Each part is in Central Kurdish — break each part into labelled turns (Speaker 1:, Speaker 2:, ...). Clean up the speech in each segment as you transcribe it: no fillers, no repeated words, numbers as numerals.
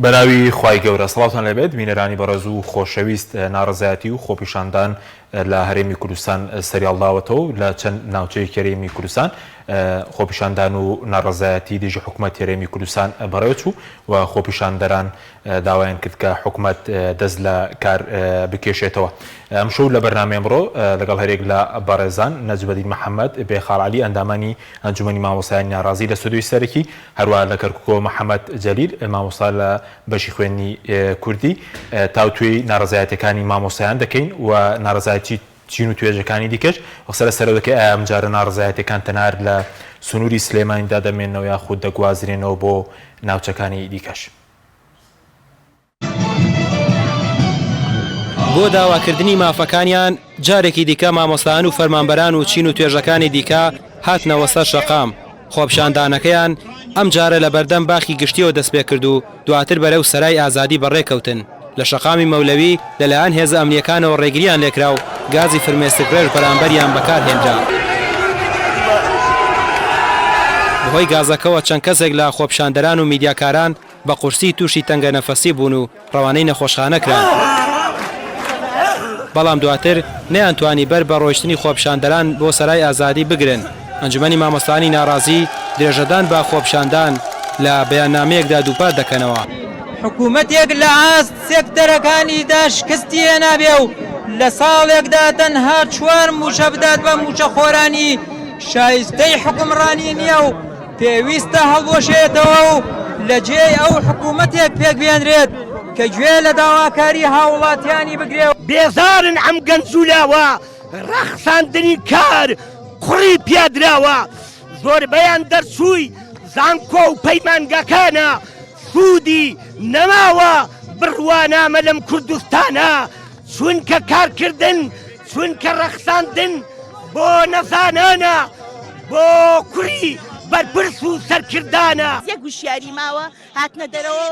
Speaker 1: بەناوی خوای گەورە سەڵاتان لەبێت بینەرانی بەڕێز و خۆشەویست ناڕەزایەتی و خۆپیشاندان لە هەرێمی کوردستان سەریاڵداوەتەوە لە چەند ناوچەی هەرێمی کوردستان خۆپیشاندان و ناڕەزایەتی دژی حکوومەت هەرێمی کوردستان بەڕێوەچوو و خۆپیشاندەران داوایان کرد کە حکوومەت دەست لە کار بکێشێتەوە. ئەم شەو لە بەرنامەی ئەمڕۆ لەگەڵ هەرێک لە بەڕێزان نەجمەدین محەممەد بێخاڵعەلی ئەندامانی ئەنجومەنی مامۆستایانی ناڕازی لە سودوی سەرەکی هەروە لە کەرکووکۆ محەممەد جەلیل مامۆستا لە بەشی خوێنی کوردی تاوتوێی ناڕەزایەتەکانی مامۆستایان دەکەین و ناڕەزایەتی چین و توێژەکانی دیکەش وەخسە لە سەرەوە دەکەی ئەم جارە ناڕەزایەتەکان تەنار لە سنووری سلێمانیدا دەمێنەوە یاخود دەگوازرێنەوە بۆ ناوچەکانی دیکەش.
Speaker 2: بۆ داواکردنی مافەکانیان جارێکی دیکە مامۆستایان و فەرمانبەران و چین و توێژەکانی دیکە هاتنەوە سەر شەقام. خۆپیشاندانەکەیان ئەم جارە لە بەردەم باخی گشتیەوە دەست پێ کرد و دواتر بەرەو سەرای ئازادی بەڕێکەوتن. لە شەقامی مەولەوی لەلایەن هێزە ئەمنیەکانەوە ڕێگریان لێکرا و گازی فرمێستکرێژ بەرامبەریان بەکارهێنرا. بەهۆی گازەکەەوە چەند کەسێک لە خۆپیشاندەران و میدیاکاران بە قورسی تووشی تەنگە نەفەسی بوون و ڕەوانەی نەخۆشخانە کران. بەڵام دواتر نەیانتوانی بەر بە ڕۆیشتنی خۆپیشاندەران بۆ سەرای ئازادی بگرن. ئەنجومەنی مامۆستایانی ناڕازی درێژەدان بە خۆپیشاندان لە بەیاننامەیەکدا دووپات دەکەنەوە.
Speaker 3: حکوومەتێک لە ئاست سێکتەرەکانیدا شکستی هێنابێ و لە ساڵێکدا تەنها 4 موشە بدات بە موچەخۆرانی شایستەی حکومڕانی نییە و پێویستە هەڵبۆشێتەوە و لە جێی ئەو حکوومەتێک پێک بێنرێت کە گوێ لە داواکاری هاوڵاتیانی بگرێ.
Speaker 4: بێزارن ئەم گەنجولاوە ڕەخساندنی کار قوڕی پیادراوە زۆربەیان دەرچووی زانکۆ و پەیمانگەکانە سوودی نەماوە بڕوانامە لەم کوردستانە چونکە کارکردن چونکە ڕەخساندن بۆ نەزانانە بۆ کوڕی بەرپرس و سەرکردانە.
Speaker 5: یەک گوشیاری ماوە هاتنە دەرەوە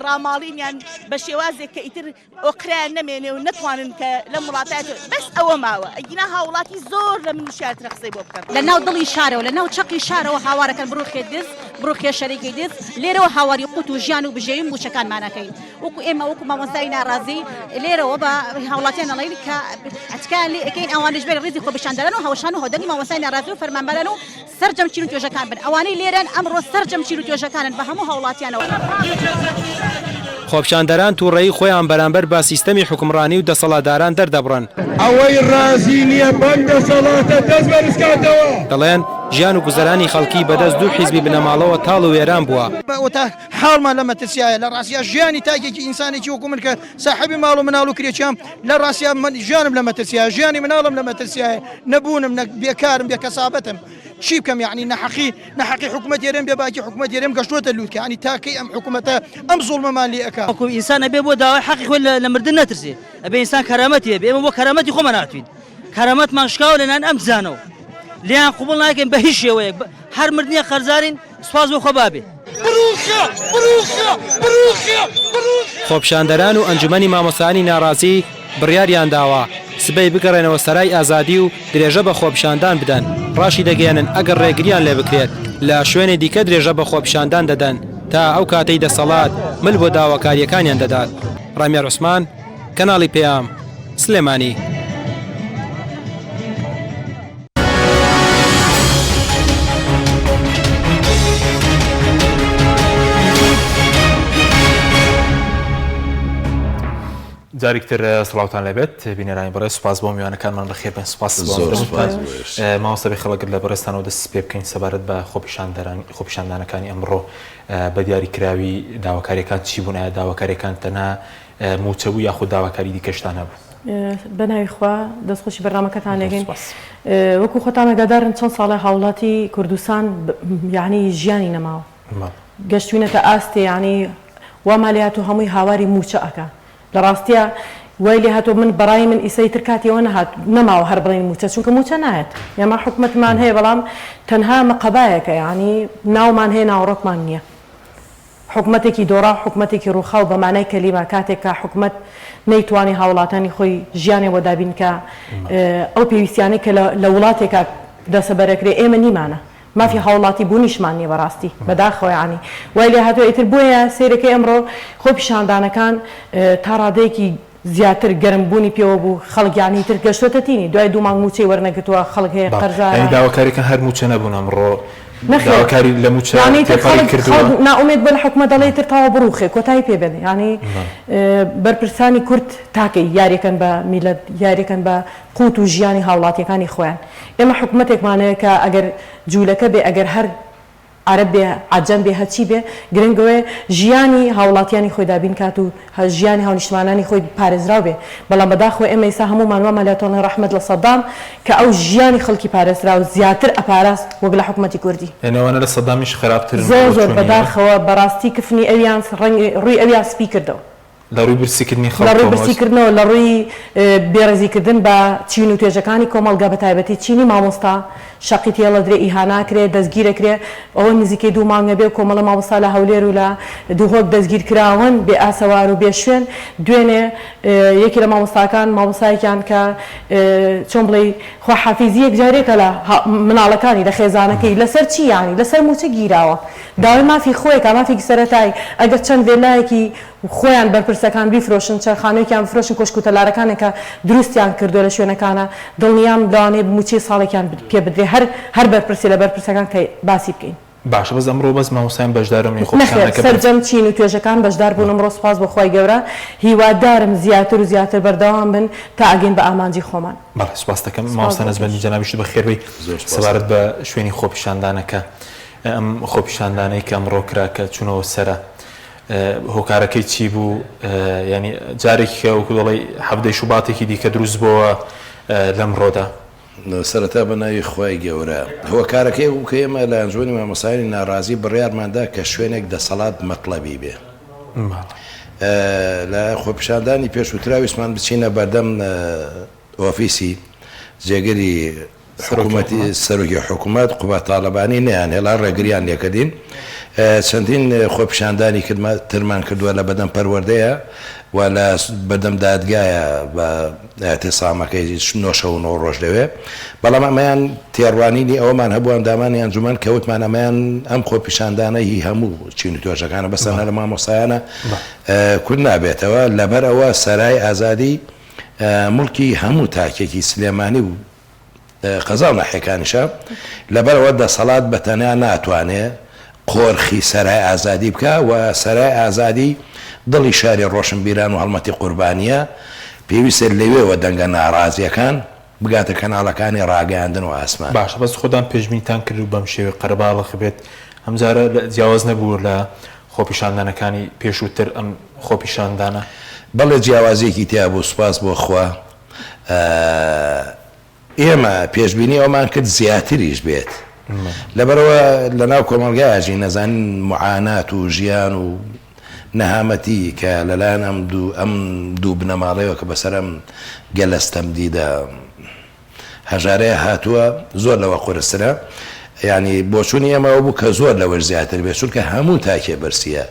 Speaker 5: ڕاماڵینیان بە شێوازێک کە ئیتر ئۆقرایان نەمێنێ و نەتوانن کە لە وڵاتات بەس ئەوە ماوە ئەگینا هاوڵاتی زۆر لە من شارترە قسەی بۆ بکەن
Speaker 6: لە ناو دڵی شارەوە لە ناو چەقی شارەوە هاوارەکەن بڕوخێ دز بڕوخێ شەرێکی دز لێرەوە هاواری قوت و ژیان و بژێوی موچەکانمانەکەین وەکو ئێمە وەکو مامۆستای ناڕازی لێرەوە بە هاوڵاتیان ئەڵێن کە ئەتکان لێ ئەەکەین ئەوانش بێ ڕێزی خۆپیشاندەران و هاوشان و هەودەنگی مامۆستای ناڕازی و فەرمانبەران و سەرجەم چین و توێژەکان بن ئەوانەی لێرەن ئەمڕۆ سەرجەم چین و توێژەکانن بە هەموو هاوڵاتیانەوە.
Speaker 2: خۆپیشاندەران تووڕێی خۆیان بەرامبەر با سیستەمی حکومڕانی و دەسەڵاتداران دەردەبڕن.
Speaker 7: ئەوەی ڕازی نییە بەم دەسەڵاتە دەست بەرزکاتەوە.
Speaker 2: دەڵێن ژیان و گوزەرانی خەڵکی بەدەست دوو حیزبی بنەماڵەوە تاڵ و وێران بووە.
Speaker 8: بەوتە حاڵمان لە مەترسیایە لە ڕاستیە ژیانی تاکێکی ئینسانێکی وەکو من کە ساحبی ماڵ و مناڵ و کرێکیام لە ڕاستیە ژیانم لە مەترسیایە ژیانی مناڵم لە مەترسیایە نەبوونم بێکارم بێکەسابەتم چی بکەم یعنی نەحەقی حکوومەت هێرم بێ باکی حکوومەت هێرم گەشتوتە لووتکە ینی تاکەی ئەم حکوومەتە ئەم زوڵمەمان لێ ئەکا.
Speaker 3: وەکو ئینسان ئەبێ بۆ داوای حەقی خۆی لە مردن نەترسێ ئەبێ ئینسان کەرامەتی هەبێ ئێمە بۆ کەرامەتی خۆمان هاتوین کەرامەتمان شکاوە لەنان ئەم بزانەوە لیان قوبڵ ناکەین بە هیچ شێوەیەک هەر مردنیە خەرزارین سوپاس بۆ خۆ بابێ.
Speaker 2: خۆپیشاندەران و ئەنجومەنی مامۆستایانی ناڕازی بڕیاریان داوە سبەی بگەڕێنەوە سەرای ئازادی و درێژە بە خۆپیشاندان بدەن ڕاشی دەگەێنن ئەگەر ڕێگریان لێ بکرێت لە شوێنێ دیکە درێژە بە خۆپیشاندان دەدەن تا ئەو کاتەی دەسەڵات مل بۆ داواکاریەکانیان دەدات. ڕامێر عوسمان کەناڵی پێام سلێمانی.
Speaker 1: جارێکتر سڵاوتان لەبێت بینەرانی بەڕێز سوپاس بۆ میوانەکانمان بەخێر بن سوپاس مامۆستا خەڵک لە بەڕێستانەوە دەست پێ بکەین سەبارەت بە خۆپیشاندانەکانی ئەمڕۆ بە دیاریکراوی داواکاریەکان چی بوون داواکاریەکان تەنها موچەبوو یاخود داواکاری دیکەشتان هەبوو.
Speaker 9: بەناوی خوا دەستخۆشی بەرنامەکەتان لێگەین وەکو خۆتان ئەگادارن چەند ساڵە هاوڵاتی کوردستان یعنی ژیانی نەماوە گەشتوینەتە ئاستێ یعنی وامە لێ هاتوو هەمووی هاواری موچە ئەکە لە ڕاستیە وای لێ هاتوو من بەڕای من ئیسەی تر کاتیەوە نەماوە هەر بڵێن موچە چونکە موچە نایەت ئێمە حکوومەتمان هەیە بەڵام تەنها مەقەبایەکە یعنی ناومان هەیە ناوڕۆکمان نییە حکوومەتێکی دۆڕا حکوومەتێکی ڕووخاو بە مانای کەلیمە کاتێک کە حکوومەت نەیتوانی هاوڵاتانی خۆی ژیانێ بۆ دابین کە ئەو پێویستیانەی کە لە وڵاتێکە دەسەبەرەکرێ ئێمە نیمانە مافی هاوڵاتی بوونیشمان نیە بەڕاستی بەداخەوە ینی وای لێ هاتووە ئیتر بۆیە سیرەکەی ئەمڕۆ خۆ پیشاندانەکان تا ڕادەیەکی زیاتر گەرمبوونی پێوە بوو خەڵک یانی تر گەشتۆتە تینی دوای دوو مانگ موچەی وەرنەگرتووە خەڵک هەیە قەرزارە
Speaker 1: داواکاریەکە هەر موچە نەبوون ئەمڕۆ
Speaker 9: داواکاری
Speaker 1: لە موچە تێپەڕی کردووە
Speaker 9: ناومێت بە لە حکومە دەڵێ تر تاوە بڕوخێ کۆتایی پێبێن ینی بەرپرسانی کورد تاکەی یاریەکەن بە میلەت یاریەکەن بە قوت و ژیانی هاوڵاتیەکانی خۆیان ئێمە حکومەتێکمانەیە کە ئەگەر جوولەکە بێ ئەگەر هەر عرب بێ عەجەم بێ هەچی بێ گرنگەوەی ژیانی هاوڵاتیانی خۆی دابین کات و ژیانی هاونیشتمانانی خۆی پارێزراو بێ بەڵام بەداخۆ ئێمە ئێستا هەمومان وەمە لە تۆڵی ڕەحمەت لە سەدام کە ئەو ژیانی خەڵکی پارێزراو زیاتر ئەپاراست وەک لە حکومەتی کوردی
Speaker 1: ئێنەوەنە لە سەدامیش خراپتر
Speaker 9: زۆر بەداخەوە بەڕاستی کفنی ئەویان ڕووی ئەویان سپی کردەوە
Speaker 1: لە ڕووی برسیکردنی
Speaker 9: خەڵک لە ڕووی برسیکردنەوە لە ڕووی بێڕێزیکردن بە چین و توێژەکانی کۆمەڵگا بە تایبەتی چینی مامۆستا شەقی تێڵە درێ ئیهاناکرێ دەستگیرەکرێ ئەوە نزیکەی دوو مانگە بێ کۆمەڵە مامۆستا لە هەولێر و لە دووهۆک دەستگیر کراون بێ ئاسەوار و بێ شوێن دوێنێ یەکی لە مامۆستاکان مامۆستایەکیان کە چۆن بڵێ خواحافیزیەک جارێکە لە مناڵەکانی لە خێزانەکەی لەسەر چی یانی لەسەر موچە گیراوە داوای مافی خۆیەکە مافێکی سەرەتایی ئەگەر چەند وێلایەکی خۆیان بەرپرسەکان بیفرۆشن چرخانەیەکیان بفرۆشن کۆشکوتەلارەکانێکە دروستیان کردو لە شوێنەکانە دڵنیام لەوانەیە موچەی ساڵێکیان پێ بدرێ هەر بەرپرسی لە بەرپرسەکان کە باسی بکەین
Speaker 1: باشە بەس ئەمڕۆ بەس مامۆستایان بەشدارم خۆشانەکە
Speaker 9: سەرجەم چین و توێژەکان بەشدار بوون ئەمڕۆ سوپاس بۆ خۆی گەورە هیوادارم زیاتر و زیاتر بەردەوام بن تا ئەگەین بە ئامانجی خۆمان
Speaker 1: بەڵێ سوپاس دەکەم مامۆستا نەزبەندی جەنابیشت بەخێربەی سەبارەت بە شوێنی خۆپیشاندانەکە ئەم خۆپیشاندانەی کە ئەمڕۆ کرا کە چوونەوە سەرە هۆکارەکەی چی بوو ینی جارێکی وەکو دەڵێ هەفتەی شوباتێکی دیکە دروست بووە لەمڕۆدا
Speaker 10: سەرەتا بە ناوی خۆی گەورە هۆکارەکەی وکە ئێمە لە ئەنجومی مامۆستایانی ناڕازی بڕیارماندا کە شوێنێک دەسەڵات مەطلەبی بێ لە خۆپیشاندانی پێشووتراویستمان بچینە بەردەم ئۆفیسی جێگەری حکوومەتی سەرۆکی حکوومەت قوبە تاالبانی نیان هێڵا ڕێگریان لێکردین چەندین خۆپیشاندانی ترمان کردووە لە بەدەم پەروەردەیە و لە بەدەم دادگایە بە ئەتیسامەکەی 9 ڕۆژ لەوێ بەڵام ئەمەیان تێڕوانینی ئەوەمان هەبوو ئەندامانی ئەنجومەن کەوتمان ئەمەیان ئەم خۆپیشاندانەی هەموو چین و توێژەکانە بەسەر لە مامۆستایانە کورد نابێتەوە لەبەرەوە سەرای ئازادی مڵکی هەموو تاکێکی سلێمانی و قەزا و ناحیەکانیشە لەبەرەوە دەسەڵات بەتەنیا ناتوانێت قۆرخی سەرای ئازادی بکە و سەرای ئازادی دڵی شاری ڕۆشنبیران و هەڵمەتی قوربانیە پێویستە لەوێەوە دەنگە ناڕازیەکان بگاتە کەناڵەکانی ڕاگەاندن و ئاسمان
Speaker 1: باشە بەس خۆدان پێشبینیتان کرد و بەم شێوەیە قەرەباڵغ بێت ئەمجارە جیاواز نەبوو لە خۆپیشاندانەکانی پێشووتر ئەم خۆپیشاندانە
Speaker 10: بەڵێ جیاوازیەکی تیا بوو سوپاس بۆ خوا ئێمە پێشبینی ئەومان کرد زیاتریش بێت لەبەرەوە لە ناو کۆمەلگایژی نەزانین معانات و ژیان و نەهامەتی کە لەلایەن ئەم دوو بنەماڵەوە کە بەسەرم گەلەستەم دیدا هەژارەیە هاتووە زۆر لەوە قورسرە ینی بۆچوونی ئەمەوە بوو کە زۆر لەوە زیاتر بێت چونکە هەموو تاکێ برسیە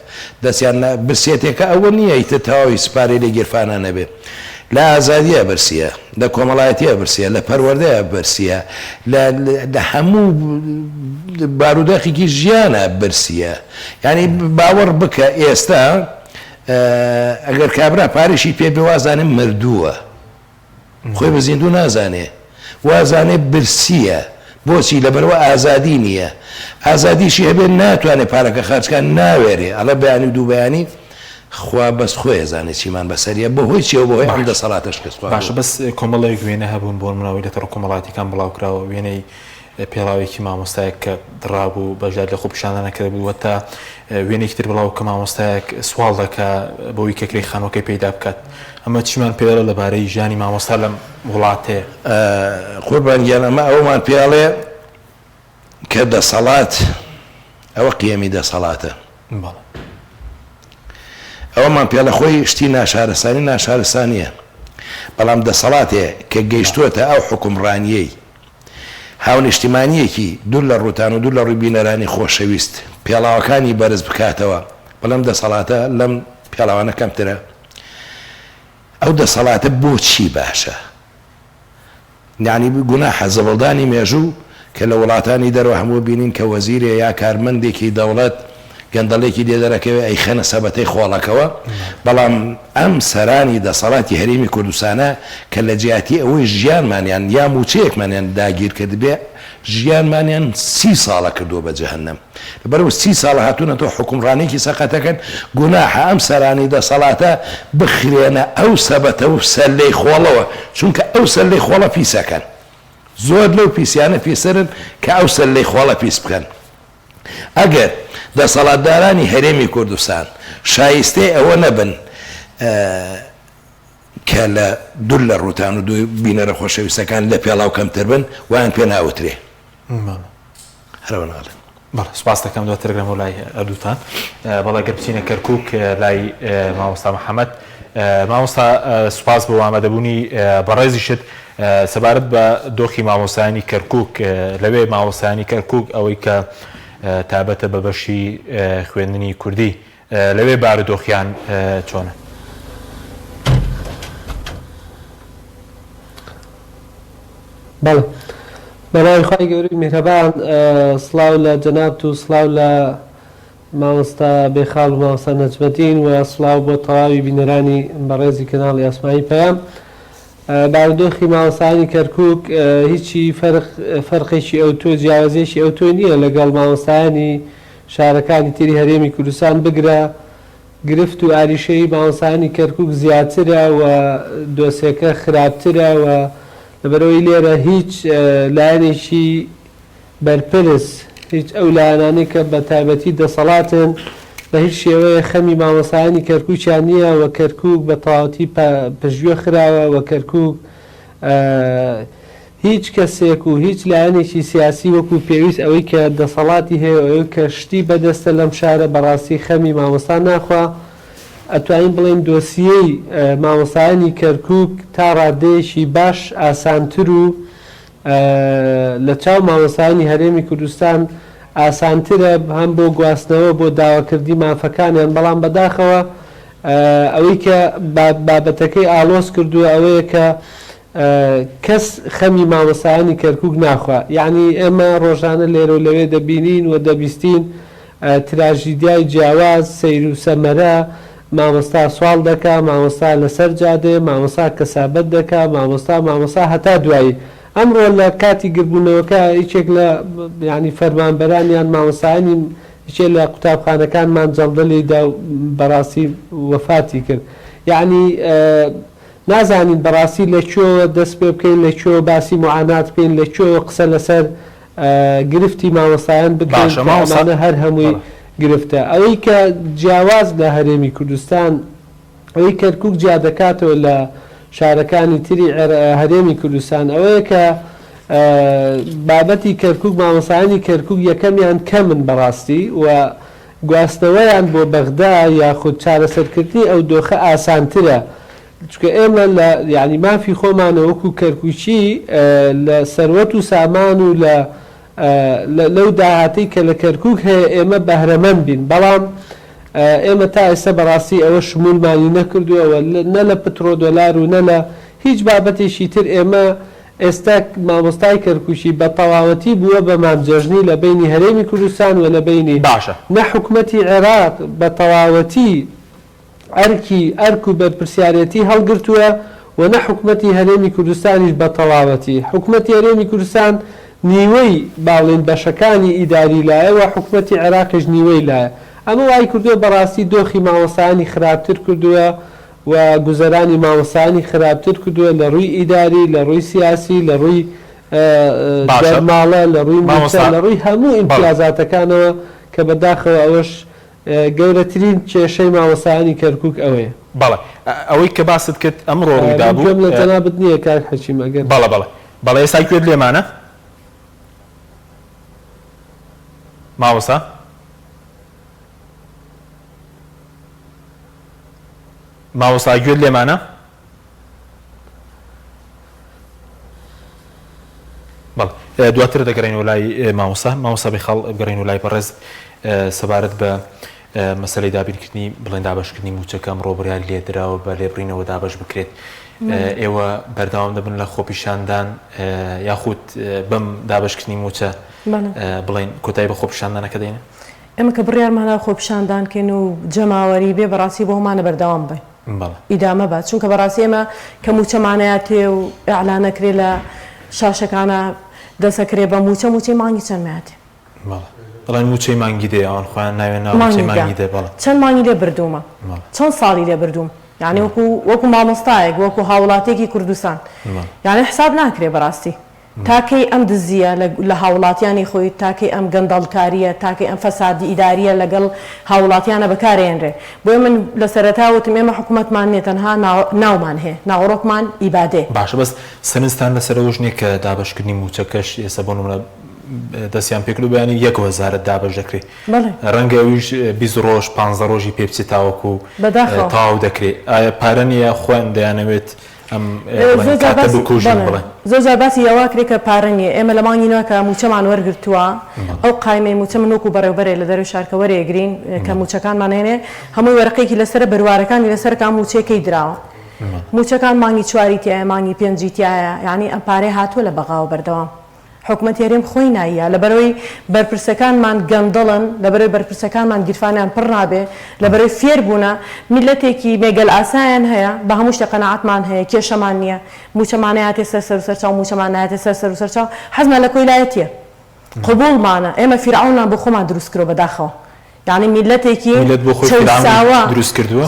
Speaker 10: دەستیان برسێتێکە ئەوە نییە ئیتر تەواوی سپارەی لە گیرفانە نەبێت لە ئازادیە برسیە لە کۆمەڵایەتیە برسیە لە پەروەردەیە برسیە لە هەموو بارودۆخێکی ژیانە برسیە ینی باوەڕ بکە ئێستا ئەگەر کابرا پارێکی پێ بێ وازانێ مردووە خۆی بە زیندوو نازانێ وازانێ برسیە بۆچی لەبەرەوە ئازادی نییە ئازادیشی هەبێت ناتوانێت پارەکە خارجکان ناوێرێ ئەڵە بەیانی و دوو بەیانی خوا بەس خۆی زانێت چیمان بەسەریە بەهۆی چیەوە بەهۆی ئەم دەسەڵاتەش کەس
Speaker 1: باشە بەس کۆمەڵەیەک وێنە هەبوون بۆ مناوی لەتەڕ کۆمەڵاتیەکان بڵاوکراوە وێنەی پێڵاوێکی مامۆستایەک کە دڕابوو بەژار لە خۆپیشاندانەکە بووە تا وێنێکی تر بڵاو کە مامۆستایەک سوال دەکە بۆی کەکرەی خانۆکەی پەیدا بکات ئەمە چیمان پێڵە لەبارەی ژیانی مامۆستا لەم وڵاتەیە
Speaker 10: قوربانگیان ئەمە ئەومان پێڵێ کە دەسەڵات ئەوە قیەمی دەسەڵاتە ئەوەمان پێڵە خۆی شتی ناشارەسانیە بەڵام دەسەڵاتێ کە گەیشتووەتە ئەو حکومڕانیەی هاونیشتیمانیەکی دوور لە ڕووتان و دوور لە ڕووی بینەرانی خۆشەویست پێڵاوەکانی بەرز بکاتەوە بەڵام دەسەڵاتە لەم پێڵاوانە کەمترە ئەو دەسەڵاتە بۆچی باشە یعنی گوناحە زەبەڵدانی مێژوو کە لە وڵاتانی دەرەوە هەموو بینین کە وەزیرێ یا کارمەندێکی دەوڵەت گەندەڵێکی دێدەرەکەوێ ئەی خەنە سەبەتەی خۆڵەکەوە بەڵام ئەم سەرانی دەسەڵاتی هەرێمی کوردستانە کە لە جیاتی ئەوەی ژیانمانیان یا موچەیەکمانیان داگیر کرد بێ ژیانمانیان 30 ساڵە کردووە بە جەهەنەم لەبەرەوە 30 ساڵە هاتوونەتەوە حکومڕانێکی سەقەتەکەن گوناحە ئەم سەرانی دەسەڵاتە بخرێنە ئەو سەبەتە و سەللەی خۆڵەوە چونکە ئەو سەللەی خۆڵە پیسەکەن زۆر لەو پیسیانە پیسرن کە ئەو سەللەی خۆڵە پیس بکەن ئەگەر دەسەڵاتدارانی هەرێمی کوردستان شایستەی ئەوە نەبن کە لە دوور لە ڕووتان و دوی بینەرە خۆشەویستەکان لە پێڵاو کەمتر بن ویان پێ ناوترێ هەرەوە ناڵێن
Speaker 1: بەڵێ سوپاس دەکەم دواتر گەڕێمەوە لای ئەردووتان بەڵێ گەر بچینە کەرکووک لای مامۆستا محەممەد مامۆستا سوپاس بۆ ئامادەبوونی بەڕێزیشت سەبارەت بە دۆخی مامۆستایانی کەرکووک لەوێ مامۆستایانی کەرکووک ئەوەی کە تابەتە بە بەشی خوێندنی کوردی لەوێ بارودۆخیان چۆنە؟
Speaker 11: بەڵێ بەناوی خۆی گەورەی میهرەبان سڵاو لە جەنابەت و سڵاو لە مامۆستا بێخاڵ و مامۆستا نەجمەدین و سڵاو بۆ تەواوی بینەرانی بەڕێزی کەناڵی ئاسمانی پەیام. بارودۆخی مامۆستایانی کەرکووک هیچی فەرقێکی ئەوتۆ جیاوازێکی ئەوتۆ نییە لەگەڵ مامۆستایانی شارەکانی تری هەرێمی کوردستان بگرە گرفت و ئاریشەی مامۆستایانی کەرکووک زیاترە و دۆسێکە خراپترە و لەبەرەوەی لێرە هیچ لایەنێکی بەرپرس هیچ ئەو لایەنانەی کە بە تایبەتی دەسەڵاتن بە هیچ شێوەیە خەمی مامۆستایانی کەرکووکیان نییە و کەرکووک بە تەواوەتی پژووە خراوە و کەرکووک هیچ کەسێک و هیچ لایەنێکی سیاسی وەکو پێویست ئەوەی کە دەسەڵاتی هەیە ئەوەی کە شتی بەدەستە لەم شارە بەڕاستی خەمی مامۆستا ناخوا ئەتوانین بڵێن دۆسیەی مامۆستایانی کەرکووک تا ڕادەیەکی باش ئاسانتر و لە چاو مامۆستایانی هەرێمی کوردستان ئاسانترە هەم بۆ گواستنەوە بۆ داواکردی مافەکانیان بەڵام بەداخەوە ئەوەی کە بابەتەکەی ئالۆز کردووە ئەوەیە کە کەس خەمی مامۆستایانی کەرکووک ناخوا یعنی ئێمە ڕۆژانە لێرە و لەوێ دەبینین و دەبیستین تراژیدیای جیاواز سەیر و سەمەرە مامۆستا سوال دەکا مامۆستا لەسەر جادێ مامۆستا کەسابەت دەکا مامۆستا هەتا دوایی ئەمڕۆ لە کاتی گربوونەوەکە هیچێک لە ینی فەرمانبەرانیان مامۆستایانی هیچێک لە قوتابخانەکانمان جەڵدەلیدا و بەڕاستی وەفاتی کرد یعنی نازانین بەڕاستی لەکوێوە دەست پێ بکەین لەکوێوە باسی معانات بکەین لەکوێوە قسە لەسەر گرفتی مامۆستایان بکەین هەر هەمووی گرفتە ئەوەی کە جیاواز لە هەرێمی کوردستان ئەوەی کەرکووک جیا دەکاتەوە لە شارەکانی تری هەرێمی کوردستان ئەوەیە کە بابەتی کەرکووک مامۆستایانی کەرکووک یەکەمیان کەمن بەڕاستی و گواستنەوەیان بۆ بەغدا یاخود چارەسەرکردنی ئەو دۆخە ئاسانترە چونکە ئێمە لە یعنی مافی خۆمانەوەکو کەرکووچی لە سەروەت و سامان و لەو داهاتی کە لە کەرکووک هەیە ئێمە بەهرەمەند بین بەڵام ئێمە تا ئێستا بەڕاستی ئەوە شمولمانی نەکردووەوە نە لە پترۆ دۆلار و نە لە هیچ بابەتێکی تر ئێمە ئێستا مامۆستای کەرکووچی بە تەواوەتی بووە بە مامجەژنی لە بینی هەرێمی کوردستان و لە بینی نە حکوومەتی عێراق بە تەواوەتی ئەرک و بەرپرسیارەتی هەڵگرتووە و نە حکوومەتی هەرێمی کوردستانیش بە تەواوەتی حکوومەتی هەرێمی کوردستان نیوەی باڵێن بەشەکانی ئیداری لایە و حکوومەتی عێراقیش نیوەی لایە ئەمە وای کردووە بەڕاستی دۆخی مامۆستایانی خراپتر کردووە و گوزەرانی مامۆستایانی خراپتر کردووە لە ڕووی ئیداری لە ڕووی سیاسی لە ڕووی دەرماڵە لە ڕووی لە ڕووی هەموو ئیمتیازاتەکانەوە کە بەداخەوە ئەوەش گەورەترین کێشەی مامۆستایانی کەرکووک ئەوەیە
Speaker 1: بەڵێ ئەوەی کە باست کرد ئەمڕۆ ڕوویدا بوو
Speaker 11: لە جەنابەت نییە کار حەچیم ئەگەر
Speaker 1: بەڵێ ئێستا کوێت لێمانە مامۆستا مامۆستا گوێت لێمانە بەڵێ دواتر دەگەڕێنەوە لای مامۆستا بێخاڵ بگەڕێنەوە لای بەڕێز سەبارەت بە مەسەلەی دابینکردنی بڵێن دابەشکردنی موچەکەم ڕۆبریان لێدراوە بە لێبڕینەوە دابش بکرێت ئێوە بەردەوام دەبن لە خۆپیشاندان یاخود بەم دابشکردنی موچە بڵین کۆتایی بە خۆپیشاندانەکە دێنە
Speaker 9: ئێمە کە بڕیارمانە خۆپیشاندانکەین و جەماوەری بێ بەڕاستی بۆ هەمانە بەردەوام بێ ئیدامە بات چونکە بەڕاستی ئێمە کە موچەمانەیە تێ و ئەعلانەکرێ لە شاشەکانە دەسەکرێ بە موچەی مانگی چەندمەیاتێ
Speaker 1: بەڵام موچەی مانگی دێ ئەوان خۆیان ناوێن موچەی مانگی دێ بەڵام
Speaker 9: چەند مانگی لێ بردوومە چەند ساڵی لێ بردووم یعنی وەکو مامۆستایەک وەکو هاوڵاتێکی کوردستان یعنی حساب ناکرێ بەڕاستی تاکەی ئەم دزیە لە هاوڵاتیانی خۆی تاکەی ئەم گەندەڵکاریە تاکەی ئەم فەسادی ئیداریە لەگەڵ هاوڵاتیانە بەکارێنرێ بۆیە من لە سەرەتاوتم ئێمە حکوومەتمان نیە تەنها ناومان هەیە ناوەڕۆکمان ئیبادێ
Speaker 1: باشە بەس سەرنجستان لەسەرەوەش نییە کە دابشکردنی موچەکەش ئێستا بۆ نمونە دەستیان پێکرد و بەیانی 1000 دابش دەکرێت ڕەنگە ئەویش 20 ڕۆژ 15 ڕۆژی پێ بچێت تاوەکو تاو دەکرێت ئایا پارە نیە خۆیان دەیانەوێت
Speaker 9: زۆر جار باسی ئەوە کرێت کە پارە نیە ئێمە لە مانگینەوە کە موچەمان وەرگرتووە ئەو قایمەی موچە من وەکو بەڕێوبەرێ لە دەروی شارکە وەرێگرین کە موچەکانمانێنێ هەمووی وەرەقێکی لەسەر بەروارەکانی لەسەر کام موچەکەی دراوە موچەکان مانگی 4 تایە مانگی 5 تایە یعنی ئەم پارەی هاتووە لە بەغاوە بەردەوام حکومەت هێرێم خۆی نایە لەبەرەوەی بەرپرسەکانمان گەندڵن لەبەرەوەی بەرپرسەکانمان گیرفانیان پڕ نابێ لەبەرەوەی فێربوونە میلەتێکی مێگەل ئاسایان هەیە بە هەموو شتە قەناعەتمان هەیە کێشەمان نییە موچەمانەیەتێ سەر و سەرچاو موچەمانایەتێ سەر و سەرچاو حەزمان لە کۆیلایەتیە قبوڵمانە ئێمە فیرعەونمان بۆ خۆمان دروست کردەوە بەداخەوە یعنی میلەتێکی چەساوە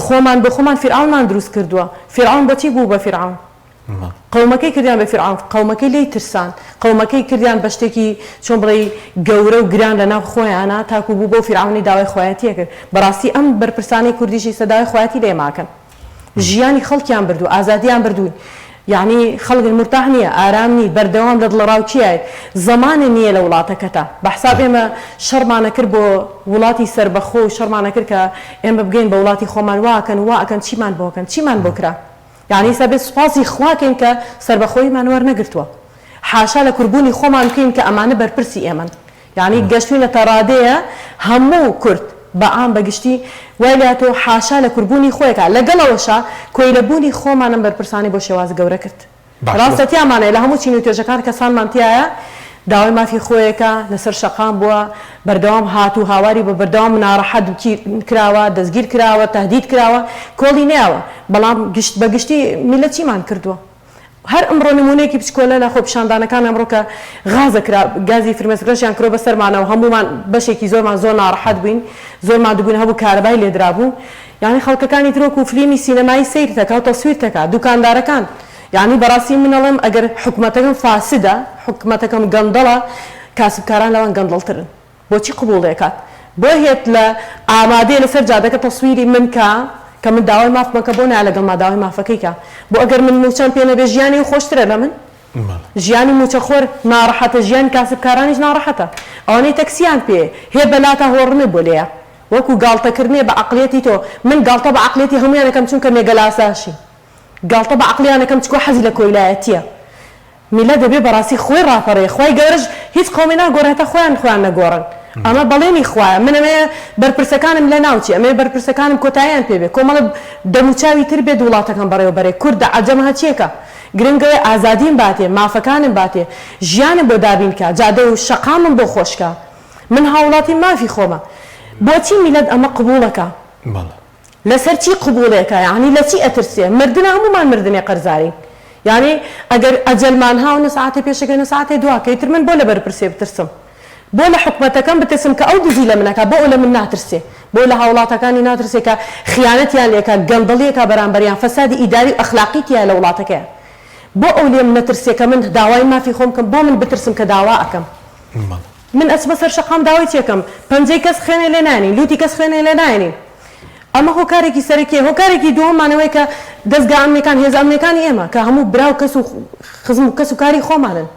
Speaker 9: خۆمان بۆ خۆمان فیرعەونمان دروست کردووە فیرعەون بەچی بوو بە فیرعەون قومەکەی کردیان بە فیرعەون قومەکەی لی ترسان قومەکەی کردیان بە شتێکی چۆن بڵێ گەورە و گران لەناو خۆیانە تاکو بوو بۆ فیرعەونی داوای خۆیەتیە کرد بەڕاستی ئەم بەرپرسانی کوردیشی سەداوای خۆیەتی لێماکەن ژیانی خەڵکیان بردو ئازادیان بردوون یعنی خەڵک مرتاح نییە ئارام نی بەردەوام لە دڵڕاوچیایە زەمانە نییە لە وڵاتەکەتە بە حساب ئێمە شەڕمانە کرد بۆ وڵاتی سربەخۆ و شەڕمانە کرد کە ئێمە بگەین بە وڵاتی خۆمان واکەن واکەن چیمان بۆکەن چیمان بۆ کرا یعنی سەبێت سوپاسی خواکەین کە سربەخۆیمان وەرنەگرتووە حاشا لە کوربوونی خۆمان بکەین کە ئەمانە بەرپرسی ئێمەن یعنی گەشتوینە تەڕادەیە هەموو کورد بەعام بەگشتی وایلاتۆ حاشا لە کوربوونی خۆیەکە لەگەڵەوەشە کۆیلەبوونی خۆمانم بەرپرسانی بۆ شێواز گەورە کرد ڕاستەتیامانەیە لە هەموو چین و توێژەکان کەسانمان تایە داوای مافی خۆیەکە لەسەر شەقام بووە بەردەوام هات و هاواری بە بەردەوام ناڕەحەت کراوە دەستگیر کراوە تهدید کراوە کۆڵی نەیەوە بەڵام گشت بەگشتی میلەت چیمان کردووە هەر ئەمڕۆ نمونەیەکی بچکۆلە لە خۆپیشاندانەکان ئەمڕۆ کە غازە کرا گازی فرمێسکرەشیان کرۆ بەسەرمانەوە هەمومان بەشێکی زۆرمان زۆر ناڕەحەت بووین زۆرمان دوبوون هەبوو کارەبای لێدرابوو یعنی خەڵکەکانی ترۆک و فلیمی سینەمایی سیر دەکا و تەسویر دەکا دوکاندارەکان یعنی بەڕاستی منەڵێم ئەگەر حکوومەتەکەم فاسدە حکوومەتەکەم گەندەڵە کاسبکاران لەوان گەندەڵترن بۆچی قبول دەکات بۆ هێت لە ئامادەیە لەسەر جادەکە تەسویری من کە من داوای مافمەکە بۆ نایە لەگەڵ ما داوای مافەکەیکە بۆ ئەگەر من موچەم پێ نەبێ ژیانی خۆشترە لە من ژیانی موچەخۆر ناڕەحەتە ژیانی کاسبکارانیش ناڕەحەتە ئەوانەی تەکسیان پێ هێ بەلاتە هۆڕنە بۆ لێیە وەکو گاڵتەکردنێ بە عەقڵیەتی تۆ من گاڵتە بە عەقڵیەتی هەمویانەکەم چونکە مێگەل ئاساشی گاڵتە بە عەقڵیانەکەم چکۆ حەزی لە کۆیلایەتیە میلە دەبێ بەڕاستی خۆی ڕاپەڕێ خۆی گەورەش هیچ قۆمی ناگۆڕێتە خۆیان نەگۆڕن ئەمە بەڵێنی خوایە من ئەمێ بەرپرسەکانم لە ناوچی ئەمێ بەرپرسەکانم کۆتاییان پێبێ کۆمەڵە دەموچاوی تر بێت وڵاتەکەم بەڕێوەبەرێ کوردە عەجەم هەچیەکە گرنگەوەی ئازادیم باتێ مافەکانم باتێ ژیانم بۆ دابین کە جادە و شەقامم بۆ خۆشکە من هاوڵاتی مافی خۆمە بۆچی میلەت ئەمە قبوڵەکە لەسەر چی قبوڵێکە یعنی لە چی ئەترسێ مردنە هەمومان مردنێ قەرزارین یعنی ئەگەر ئەجەلمان هاو ساعتێ پێشەکە ساعتێ دوکەیتر من بۆ لە بەرپرسێ بترسم بۆ لە حکومەتەکەم بترسم کە ئەو دزی لە منەکە بۆ لە من ناترسێ بۆ لە هاوڵاتەکانی ناترسێ کە خیانەتیان لێکە گەندەڵیەکە بەرامبەریان فەسادی ئیداری و ئەخلاقیتیان لە وڵاتەکەیە بۆ ئەو لێم نەترسێ کە من داوای مافی خۆم کەم بۆ من بترسم کە داوا ئەکەم من ئەچمە سەر شەقام داوای چێکەم پەنجەی کەس خوێنێ لێ ناینین لوتی کەس خوێنێ لێ ناینین ئەمە هۆکارێکی سەرەکیە هۆکارێکی دووەمانەوەی کە دەستگا ئەمنیەکان هێز ئەمنیەکانی ئێمە کە هەموو براو کەس و خزم و کەس و کاری خۆمانن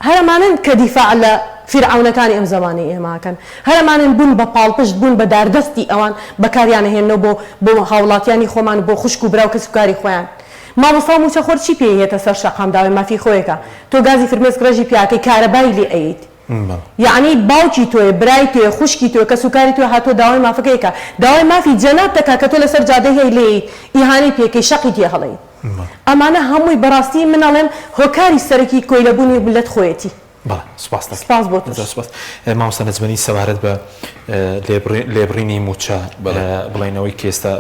Speaker 9: هەرمانن کە دیفاع لە فیرعەونەکانی ئەم زەمانی ئێماکەن هەرمانن بوون بە پاڵپشت بوون بە داردەستی ئەوان بەکاریانە هێنەوە بۆ هاوڵاتیانی خۆمان بۆ خوشک و براو کەس و کاری خۆیان مامۆستا موچەخۆر چی پێهێتە سەر شەقام داوای مافی خۆیەکە تۆ گازی فرمێسکرەژی پیاکەی کارەبای لێ ئەیت یعنی باوکی تۆی برای تۆی خوشکی تۆ کە سوکاری تۆ هاتۆ داوای مافەکەیکە داوای مافی جەناب دەکا کە تۆ لەسەر جادە هەی لێیت ئیهانەی پێکەی شەقی تێ هەڵەیت ئەمانە هەمووی بەڕاستی منەڵێن هۆکاری سەرەکی کۆیلەبوونی ملت خۆیەتی.
Speaker 1: سپاس
Speaker 9: بۆ
Speaker 1: مامۆستا نەجمەنی سەبارەت بە لێبڕینی موچە بڵێنەوەی کێستا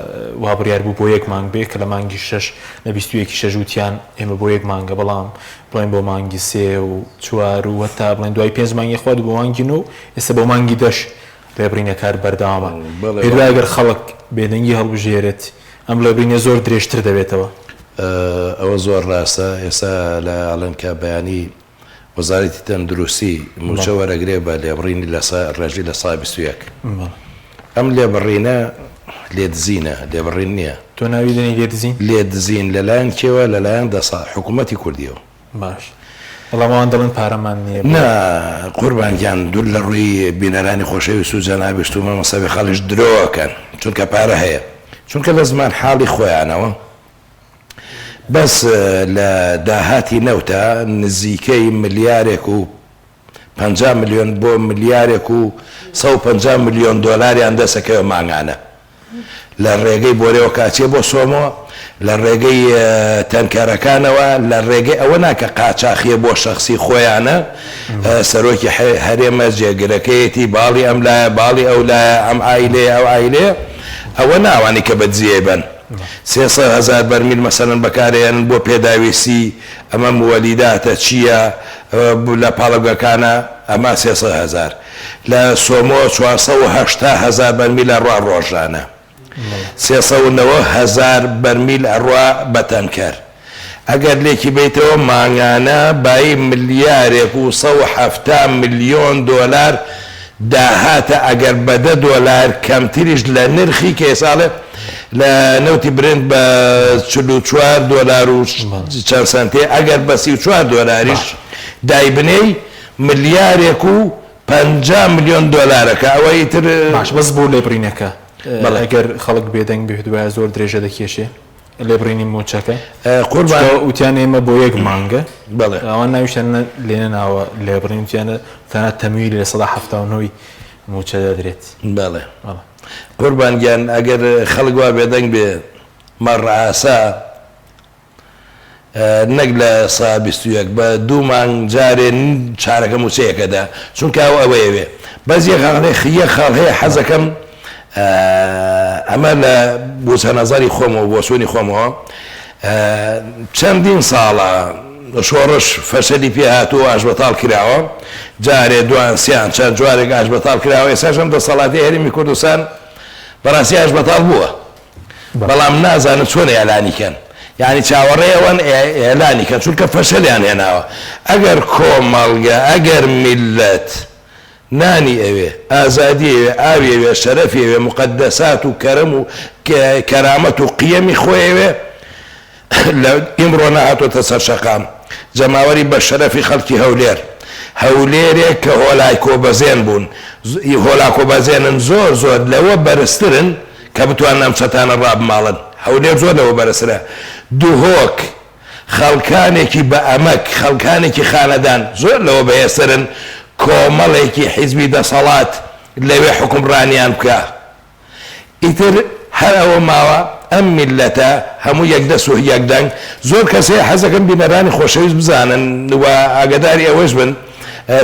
Speaker 1: وا بڕیار بوو بۆ یەک مانگ بێ کە لە مانگی 6 لە 21 شەژوتیان ئێمە بۆ یەک مانگە بەڵام بڵێن بۆ مانگی 3 و 4 و هەتا بڵێن دوای 5 مانگی خوا بۆ مانگی 9 ئێستا بۆ مانگی 10 لێبڕینەکار بەردەوامە پێدوای ئەگەر خەڵک بێدەنگی هەڵبژێرێت ئەم لێبڕینە زۆر درێژتر دەبێتەوە.
Speaker 10: ئەوە زۆر ڕاستە. ئێستا لە ئەڵەنکە بەیانی وەزارەتی تەندروستی موچە وەرەگرێ بە لێبڕینی ڕێژی لە سا 21. ئەم لێبڕینە لێدزینە لێبڕین نییە.
Speaker 1: تۆ ناوی دەنی لێدزین؟
Speaker 10: لێدزین لەلایەن کێوە لەلایەن حکوومەتی کوردیەوە.
Speaker 1: باش بەڵامەوان دەڵێن پارەمان نییە.
Speaker 10: نا قوربانگیان دوور لە ڕووی بینەرانی خۆشەویست و جەنابێشتومە مەسەبی خەڵش درۆکەن چونکە پارە هەیە چونکە لە زمان حاڵی خۆیانەوە بەس لە داهاتی نەوتە نزیکەی ملیارێک و 50 میلیۆن بۆ ملیارێک و 150 میلیۆن دۆلاریان دەسەکەوە ماگانە لە ڕێگەی بۆرەوە کاچێ بۆ سۆمەوە لە ڕێگەی تەنکارەکانەوە لە ڕێگەی ئەوە ناکە قاچاخیە بۆ شخصی خۆیانە سەرۆکی هەرێمە جێگرەکەیەتی باڵی ئەم لایە باڵی ئەو لایە ئەم ئایلێ ئەو ئایلێ ئەوە ناوانی کە بەجێ بن 300,000 بەرمیل مەسەلەن بەکارێنن بۆ پێداویستی ئەمە موەلیداتە چییە لە پاڵەگەکانە ئەمە 300,000 لە سۆمۆ 480,000 بەرمیل ئەڕوا ڕۆژانە 390,000 بەرمیل ئەڕوا بەتەنکەر ئەگەر لێکی بیتەوە ماگانە بای ملیارێک و 170 میلیۆن دۆلار داهاتە ئەگەر بەدە دۆلار کەمتریش لە نرخی کێساڵێ لە نەوتی برند بە 44 دۆلار و چەند سنتێ ئەگەر بە 34 دۆلاریش دایبنەی ملیارێک و 50 میلیۆن دۆلارەکە ئەوەی تر
Speaker 1: باش بەس بۆ لێبڕینەکە ئەگەر خەڵک بێدەنگ بێت دوایە زۆر درێژە دەکێشێ لێبڕینی موچەکە قوربان وتیان ئێمە بۆ یەک مانگە ئەوان ناویشتان لێنە ناوە لێبڕینیانە تەنها تەمویلی لە 179 موچە دەدرێت.
Speaker 10: بەڵێ قوربانگیان ئەگەر خەڵک وا بێدەنگ بێ مەڕعاسا نەک لە سا 21 بە 2 مانگ جارێ چارەکە موچەیەکەدا چونکە ئەوەیەوێ بەس یەک خاڵ هەیە حەزەکەم ئەمە لە بوچەنەزاری خۆمەوە بۆ سوێنی خۆمەوە چەندین ساڵە شۆڕش فەشەلی پێ هاتووە ئاشبەتاڵ کراوە جارێ دوانسیان چەند جوارێک ئاشبەتاڵ کراوە ئێساشم دەسەڵاتی هەرێمی کوردستان بەڕاستی ئاشبەتاڵ بووە بەڵام نازانن چۆن ئێلانیکەن یعنی چاوەڕێەوەن ئێلانیکەن چونکە فەشەلیان هێناوە ئەگەر کۆمەڵگە ئەگەر میلەت نانی ئەوێ ئازادی ئەوێ ئاوی ئەوێ شەرەفی ئەوێ مقدسات و کەرەم و کەرامەت و قیەمی خۆیەوێ لە ئیمڕۆ نەهاتۆتە سەر شەقام جەماوەری بە شەرەفی خەڵکی هەولێرێک کە هۆلای کۆبەزێن بوون هۆلا کۆبەزێنن زۆر زۆر لەوە بەرزترن کە بتوان ئەم چەتانە ڕابماڵن هەولێر زۆر لەوە بەرزترە دووهۆک خەڵکانێکی بە ئەمەک خەڵکانێکی خانەدان زۆر لەوە بەهێزترن کۆمەڵێکی حیزبی دەسەڵات لەوێ حکومڕانیان بکە ئیتر هەر ئەوە ماوە ئەم میلەتە هەموو یەکدەست و یەکدەنگ زۆر کەسێ حەزەکەن بینەرانی خۆشەویست بزانن و ئاگداری ئەوەش بن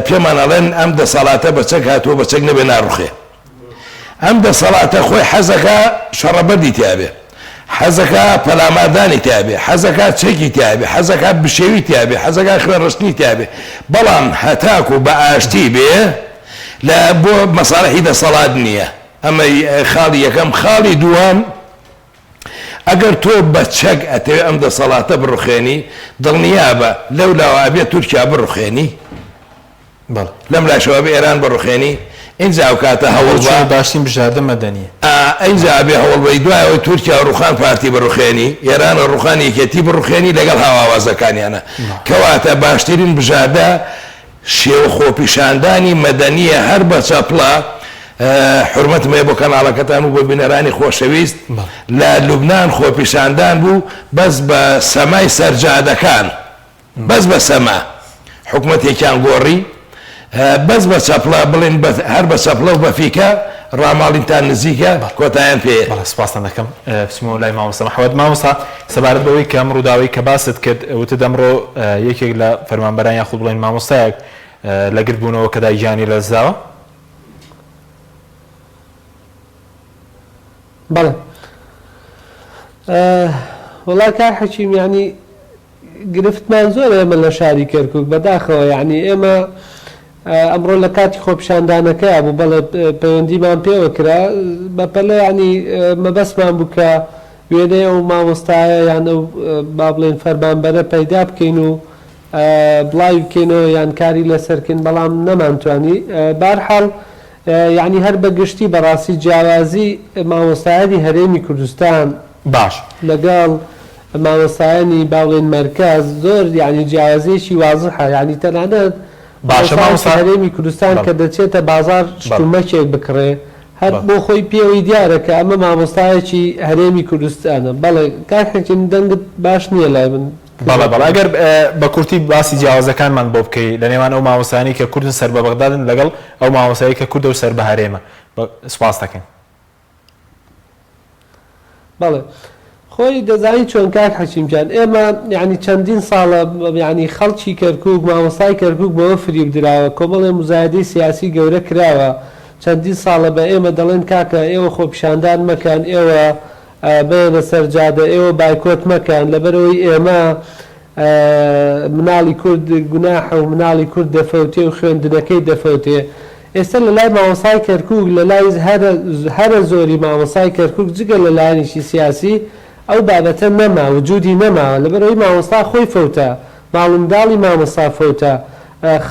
Speaker 10: پێمان ئەڵێن ئەم دەسەڵاتە بەچەک هاتووە بەچەک نەبێ ناڕوخێ ئەم دەسەڵاتە خۆی حەزەکە شەڕەبەردی تیابێ حەزەکە پەلاماردانی تیابێ حەزەکە چەکی تیابێ حەزەکە بشێوی تیابێ حەزەکە خوێنڕشتنی تیابێ بەڵام هەتاکو بە ئاشتی بێ لە بۆ مەساڵحی دەسەڵات نییە ئەمە خاڵی یەکەم خاڵی دووەم ئەگەر تۆ بە چەک ئەتەوێ ئەم دەسەڵاتە بڕوخێنی دڵنیابە لەو لاوە ئەبێت تورکیا بڕوخێنی لەم لاشەوە بێ ئێران بڕوخێنی اینجا ئەو کاتە هەوڵ
Speaker 1: باشترین بژاردە مەدەنیە
Speaker 10: اینجا ئەبێ هەوڵبەی دوایەوەی تورکیا ڕوخان پارتی بڕوخێنی ئێرانە ڕوخانی یەکێتی بڕوخێنی لەگەڵ هاوازەکانیانە کەواتە باشترین بژاردە شێوە خۆپیشاندانی مەدەنیە هەر بە چەپڵە حرمەتمەیە بۆ کەناڵەکەتان و بۆ بینەرانی خۆشەویست لە لوبنان خۆپیشاندان بوو بەس بە سەمای سەرجادەکان بەس بە سەما حکومەتێکیان گۆڕی بەس بە چەپڵە بڵێن هەر بە چەپڵە و بەفیکە ڕاماڵینتان نزیکە کۆتاییان پێ.
Speaker 1: سپاسان دەکەم بچمەوە لای مامۆستا محەممەد. مامۆستا سەبارەت بەوەی کە ئەم ڕووداوی کە باست کرد وتە دەمڕۆ یەکێک لە فەرمانبەران یاخود بڵێن مامۆستایەک لەگرت بوونەوە کە دایگیانی لەدەستداوە.
Speaker 11: بەڵێ وڵای کار حەکیم ینی گرفتمان زۆر ئێمە لە شاری کەرکووک بەداخەوە یعنی ئێمە ئەمڕۆ لە کاتی خۆپیشاندانەکە بوو بەڵێ پەیوەندیمان پێوە کرا بەپەلە ینی مەبەستمان بوو کە وێنەیە و مامۆستایە یان ئەو با بڵێن فەرمانبەرە پەیدا بکەین و بڵاوی بکەینەوە یان کاری لەسەرکەین بەڵام نەمانتوانی بارحاڵ یعنی هەر بەگشتی بەڕاستی جیاوازی مامۆستایانی هەرێمی کوردستان
Speaker 1: باش
Speaker 11: لەگەڵ مامۆستایانی باڵێن مەرکەز زۆر یعنی جیاوازیەکی وازحە یعنی تەنانەت
Speaker 1: باشە
Speaker 11: هەرێمی کوردستان کە دەچێتە بازار شتومەکێک بکڕێ هەر بۆ خۆی پێوەی دیارە کە ئەمە مامۆستایەکی هەرێمی کوردستانە بەڵێ کاکێکی دەنگت باش نییە لای من.
Speaker 1: بەڵێ بەڵێ ئەگەر بە کورتی باسی جیاوازەکانمان بۆ بکەی لە نێوان ئەو مامۆستایانی کە کوردن سەر بە بەغدادن لەگەڵ ئەو مامۆستایی کە کوردە و سەر بە هەرێمە سوپاس دەکەین.
Speaker 11: بەڵێ خۆی دەزانی چۆن کاک حەکیمجان ئێمە یعنی چەندین ساڵە یعنی خەڵکی کەرکووک مامۆستای کەرکووک بەوە فریب درراوە کۆمەڵێ مزایدەی سیاسی گەورە کراوە چەندین ساڵە بە ئێمە دەڵێن کاکە ئێوە خۆپیشاندان مەکەن ئێوە بێنە سەرجادە ئێوە بایکۆت مەکەن لەبەرەوەی ئێمە مناڵی کورد گوناحە و مناڵی کورد دەفەوتێ و خوێندنەکەی دەفەوتێ. ئێستا لە لای مامۆستای کەرکووک لە لای هەرە زۆری مامۆستای کەرکووک جگە لە لایەنیشی سیاسی ئەو بابەتە نەما وجودی نەماوە لەبەرەوەی مامۆستا خۆی فەوتە ماڵنداڵی مامۆستا فەوتە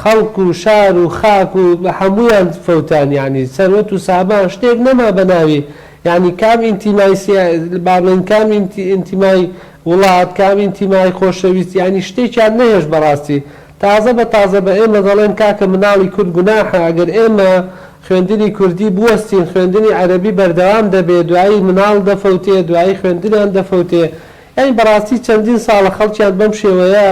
Speaker 11: خەڵک و شار و خاک و هەمویان فەوتان ینی سەروەت و سامان شتێک نەما بەناوی یعنی کام ئینتیمای بابڵێن کام ئینتیمای وڵات کام ئینتیمای خۆشەویست ینی شتێکیان نەهێش بەڕاستی تازە بە تازە بە ئێمە دەڵێن کاکە مناڵی کورد گوناحە ئەگەر ئێمە خوێندنی کوردی بوەستین خوێندنی عەرەبی بەردەوام دەبێت دوایی مناڵ دەفەوتێ دوایی خوێندنیان دەفەوتێ یعنی بەڕاستی چەندین ساڵە خەڵکیان بەم شێوەیە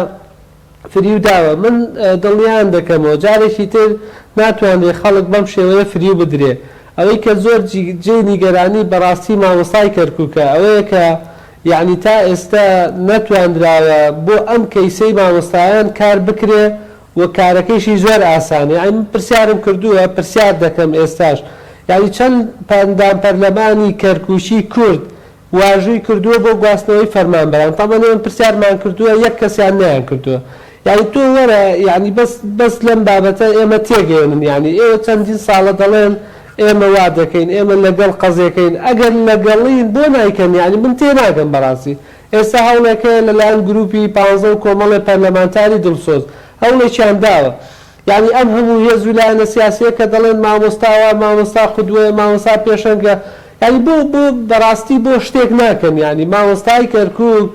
Speaker 11: فریو داوە من دڵنیان دەکەمەوە جارێکی تر ناتوانێت خەڵک بەم شێوەیە فریو بدرێ ئەوەی کە زۆر جێ نیگەرانی بەڕاستی مامۆستای کەرکووکە ئەوەیە کە یعنی تا ئێستا نەتواندراوە بۆ ئەم کەیسەی مامۆستایان کار بکرێ و کارەکەیشی زۆر ئاسانە یعنی من پرسیارم کردووە پرسیار دەکەم ئێستاش یعنی چەند پەندان پەرلەمانی کەرکووشی کورد واژووی کردووە بۆ گواستنەوەی فەرمانبەران تەمەنێ من پرسیارمان کردووە یەک کەسیان نەیان کردووە یعنی تۆ وەرە یعنی بەس لەم بابەتە ئێمە تێگەێنن یعنی ئێوە چەندین ساڵە دەڵێن ئێمە وا دەکەین ئێمە لەگەڵ قەزێکەین ئەگەر لەگەڵین بۆ نایکەن یعنی من تێناگەم بەڕاستی ئێستا هەوڵەکەی لەلایەن گروپی 15 و کۆمەڵی پەرلەمانتاری دڵسۆز هەوڵێکیان داوە یعنی ئەم هەموو هێز و لایەنە سیاسیە کە دەڵێن مامۆستاوە مامۆستا خودووە مامۆستا پێشەنگە یعنی بۆ بەڕاستی بۆ شتێک ناکەن یعنی مامۆستای کەرکووک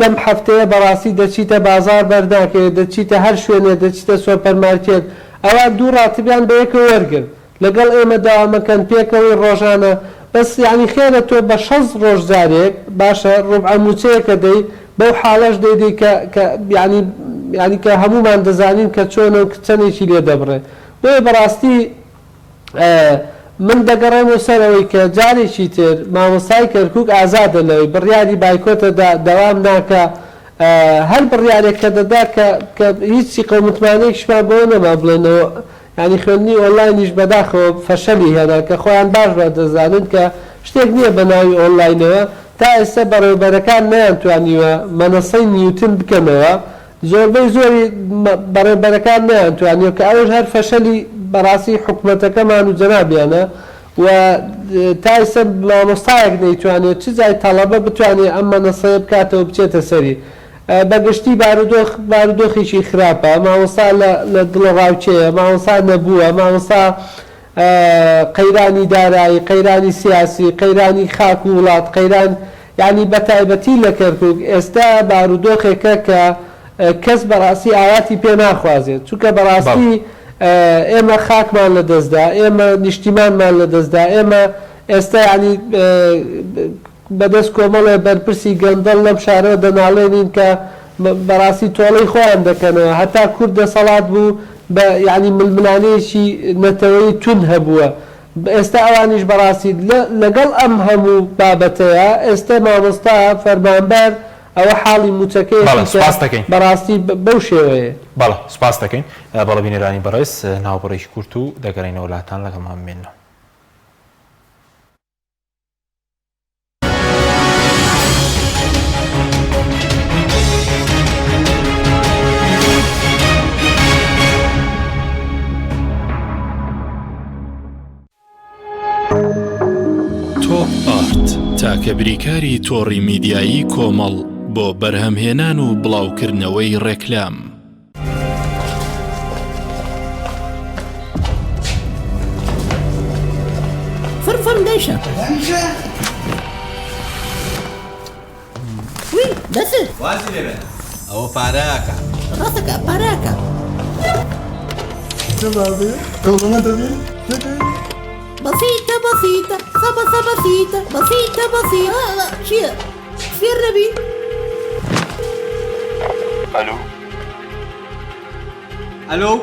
Speaker 11: لەم هەفتەیە بەڕاستی دەچیتە بازار بەرداکێت دەچیتە هەر شوێنێ دەچیتە سۆپەرمارکێت ئەوە دوو ڕاتبیان بە یەکەوە وەرگن لەگەڵ ئێمە داوامەکەن پێکەوەی ڕۆژانە بەس یعنی خێرە تۆ بە 6 ڕۆژ جارێک باشە ڕوبعەموچەیەکە دەی بەو حاڵەش دەیدەی کە ینی کە هەمومان دەزانین کە چۆنە و چەندێکی لێ دەبڕێت بۆیە بەڕاستی من دەگەڕێمەوە سەرەوەی کە جارێکی تر مامۆستای کەرکووک ئازادە لەوەی بڕیاری بایکۆتە دەوام ناکە هەر بڕیارێک کە دەدا کە هیچی قەومتمانەیەکیشمان بۆ نەما بڵێنەوە ینی خوێندنی ئۆنلاینیش بەداخەوە فەشەلی هێنا کە خۆیان باش بە دەزانن کە شتێک نییە بە ناوی ئۆنلاینەوە تا ئێستا بەڕێوەبەرەکان نەیانتوانیوە مەنەسەی نیوتن بکەنەوە زۆربەی زۆری بەڕێوەبەرەکان نەیانتوانیوە کە ئەوش هەر فەشەلی بەڕاستی حکوومەتەکەمان و جەنابیانە و تا ئێستا مامۆستایەک نەیتوانێت چ جای تەڵەبە بتوانێت ئەم مەنەسەیە بکاتەوە بچێتە سەری بەگشتی بارودۆخێکی خراپە مامۆستا لە دڵڕاوچەیە مامۆستا نەبووە مامۆستا قەیرانی دارایی قەیرانی سیاسی قەیرانی خاک و وڵات قەیران یعنی بەتایبەتی لە کەرکووک ئێستا بارودۆخێکە کە کەس بەڕاستی ئاواتی پێ ناخوازێت چونکە بەڕاستی ئێمە خاکمان لە دەستدا ئێمە نیشتیمانمان لە دەستدا ئێمە ئێستا ینی بەدەست کۆمەڵێ بەرپرسی گەندەڵ لەم شارەوە دەناڵێنین کە بەڕاستی تۆڵەی خۆیان دەکەنەوە هەتا کورد دەسەڵات بوو بە ینی ململانەیەکی نەتەوەی تون هەبووە ئێستا ئەوانیش بەڕاستی لەگەڵ ئەم هەموو بابەتەیە ئێستا مامۆستا فەرمانبەر ئەوە حاڵی موچەکەی بەڕاستی بەو شێوەیە.
Speaker 1: بەڵێ سوپاس دەکەین بەڵە بینێرانی بەڕێز ناوبڕێکی کورت و دەگەڕێنەوە وڵاتان لەگەڵمان بمێنەوە.
Speaker 12: تۆپ ئارت تاکە بریکاری تۆڕی میدیایی کۆمەڵ بۆ بەرهەمهێنان و بڵاوکردنەوەی ڕێکلام.
Speaker 13: فرفر دەیشە وی دەست
Speaker 14: وازی لێبێت ئەوە پارەکە
Speaker 13: ڕاستەکە پارەکە بسيطة بسيطة صبصة بسيطة بسيطة بسيطة لا شيء فين ربي
Speaker 14: الو الو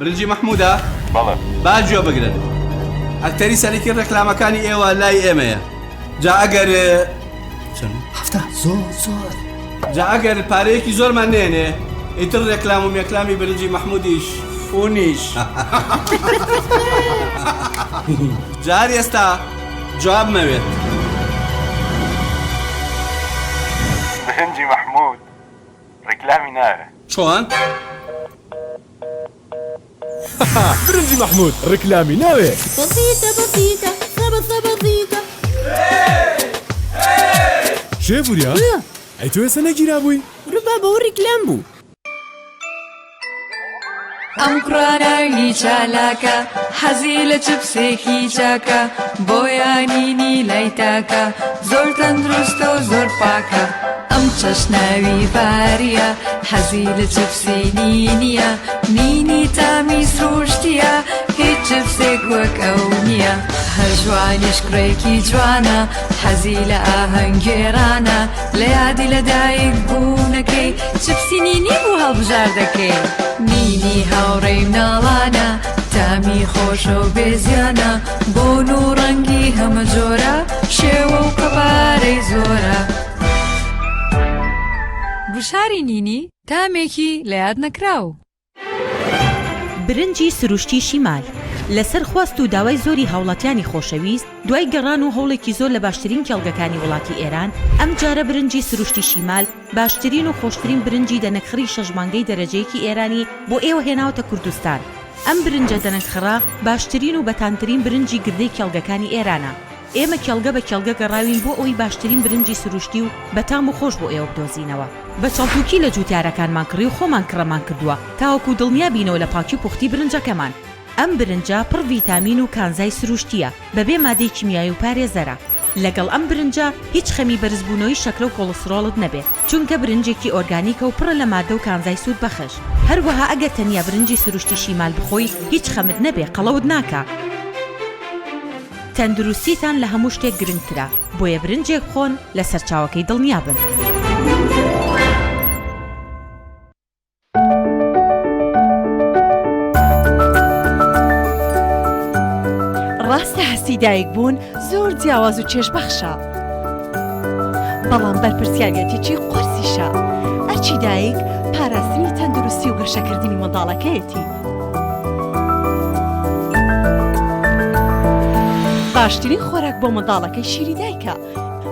Speaker 14: برنجي محمودة بەڵێ باجۆ بگرن ئەکتەری سەرەکی ڕێکلامەکانی ئێوە لای ئێمەیە جا ئەگەر هەفتە زۆر جا ئەگەر پارەیەکی زۆرمان نێنێ ئیتر ڕێکلام و مێکلامی برنجی محمودیش فونیش جار ئێستا جواب مەوێت
Speaker 15: برنجی محمود ڕێکلامی ناوێ
Speaker 14: چۆن؟
Speaker 16: برنجی محمود ڕێکلامی ناوێ
Speaker 13: بسيطة بسيطة صبصة بسيطة
Speaker 16: شێفوریا ئەی تۆ ێستا نەگیرا بووی؟
Speaker 13: ڕبا بەوە ڕێکلام بوو
Speaker 17: ئەم کوڕانەی چالاکە حەزی لە چپسێکی چاکە بۆیانینی لای تاکە زۆر تەندروستە و زۆر پاکە ئەم چەشناوی باریە حەزی لە چپسی نینیە نینی تامی سروشتیە هیچ چپسێک وەک ئەو نییە هەر جوانیش کوڕێکی جوانە حەزی لە ئاهەنگێرانە لە یادی لەدایک بوونەکەی چپسی نینی بوو هەڵبژار دەکەی نینی هاوڕێی مناڵانە تامی خۆشە و بێزیانە بۆن و ڕەنگی هەمە جۆرە شێوە و قەبارەی زۆرە بشاری نینی تامێکی لە یاد نەکراو
Speaker 18: برنجی سروشتی شیمال لەسەر خواست و داوای زۆری هاوڵاتیانی خۆشەویست دوای گەڕان و هەوڵێکی زۆر لە باشترین کێڵگەکانی وڵاتی ئێران ئەم جارە برنجی سروشتی شیمال باشترین و خۆشترین برنجی دەنەکخڕی شەژمانگەی دەرەجەیەکی ئێرانی بۆ ئێوە هێناوەتە کوردستان. ئەم برنجە دەنەکخڕا باشترین و بەتانترین برنجی گردەی کێڵگەکانی ئێرانە. ئێمە کێڵگە بە کێڵگە گەڕاوین بۆ ئەوی باشترین برنجی سروشتی و بەتام و خۆش بۆ ئێوە بدۆزینەوە. بە چاڵتوکی لە جوتیارەکانمان کڕی و خۆمان کڕەمان کردووە تاوەکو دڵنیا بینەوە لە پاکی و پوختی برنجەکەمان. ئەم برنجە پڕ ڤیتامین و کانزای سروشتیە بەبێ مادەی کیمیایی و پارێزەرە. لەگەڵ ئەم برنجە هیچ خەمی بەرزبوونەوەی شەکرە و کۆڵسترۆڵت نەبێت چونکە برنجێکی ئۆرگانیکە و پڕە لە مادە و کانزای سوود بەخش. هەروەها ئەگەر تەنیا برنجی سروشتی شیمال بخۆی هیچ خەمت نەبێ قەڵەوت ناکە. تەندروستیتان لە هەموو شتێک گرنگترە بۆیە برنجێک خۆن لە سەرچاوەکەی دڵنیا بن.
Speaker 19: ڕاستە هەستی دایک بوون زۆر جیاواز و چێژبەخشە بەڵام بەرپرسیارەتێکی قورسیشە ئەرچی دایک پاراستنی تەندروستی و گەشەکردنی منداڵەکەیەتی. باشترین خۆراک بۆ منداڵەکەی شیری دایکە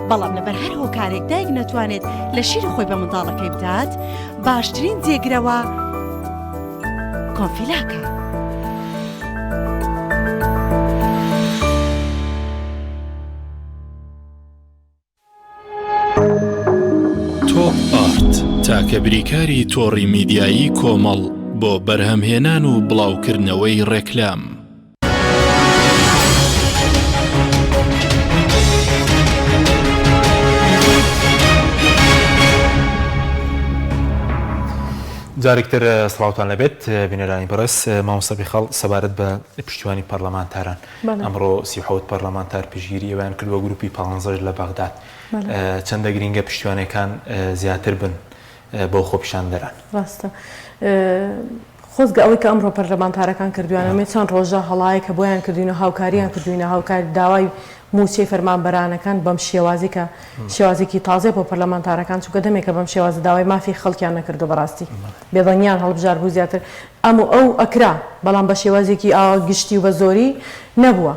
Speaker 19: بەڵام لەبەر هەر هۆکارێک دایک نەتوانێت لە شیری خۆی بە منداڵەکەی بدات باشترین جێگرەوە کۆنفیلاکە.
Speaker 12: تۆپ ئارت تاکە بریکاری تۆڕی میدیایی کۆمەڵ بۆ بەرهەمهێنان و بڵاوکردنەوەی ڕێکلام.
Speaker 1: جارێکتر سڵاوتان لەبێت بینەرانی بەڕێز مامۆستا بیخەڵ سەبارەت بە پشتیوانی پەرلەمانتاران ئەمڕۆ 37 پەرلەمانتار پشگیری ئەویان کردووە گروپی 15 لە بەغداد چەندە گرینگە پشتیوانەکان زیاتر بن بۆ خۆپیشاندەران.
Speaker 9: ڕاستە خۆزگە ئەوەی کە ئەمڕۆ پەرلەمانتارەکان کردویانەمێ چەند ڕۆژە هەڵایە کە بۆیان کردوینە هاوکاریان کردوینە هاوکاری داوای موچەی فەرمانبەرانەکان بەم شێوازی کە شێوازێکی تازێ بۆ پەرلەمانتارەکان چونکە دەمێکە بەم شێوازە داوای مافی خەڵکیان نەکردو بەڕاستی بێدەنگیان هەڵبژار بوو زیاتر ئەو ئەکرا بەڵام بە شێوازێکی ئاوا گشتی و بە زۆری نەبووە.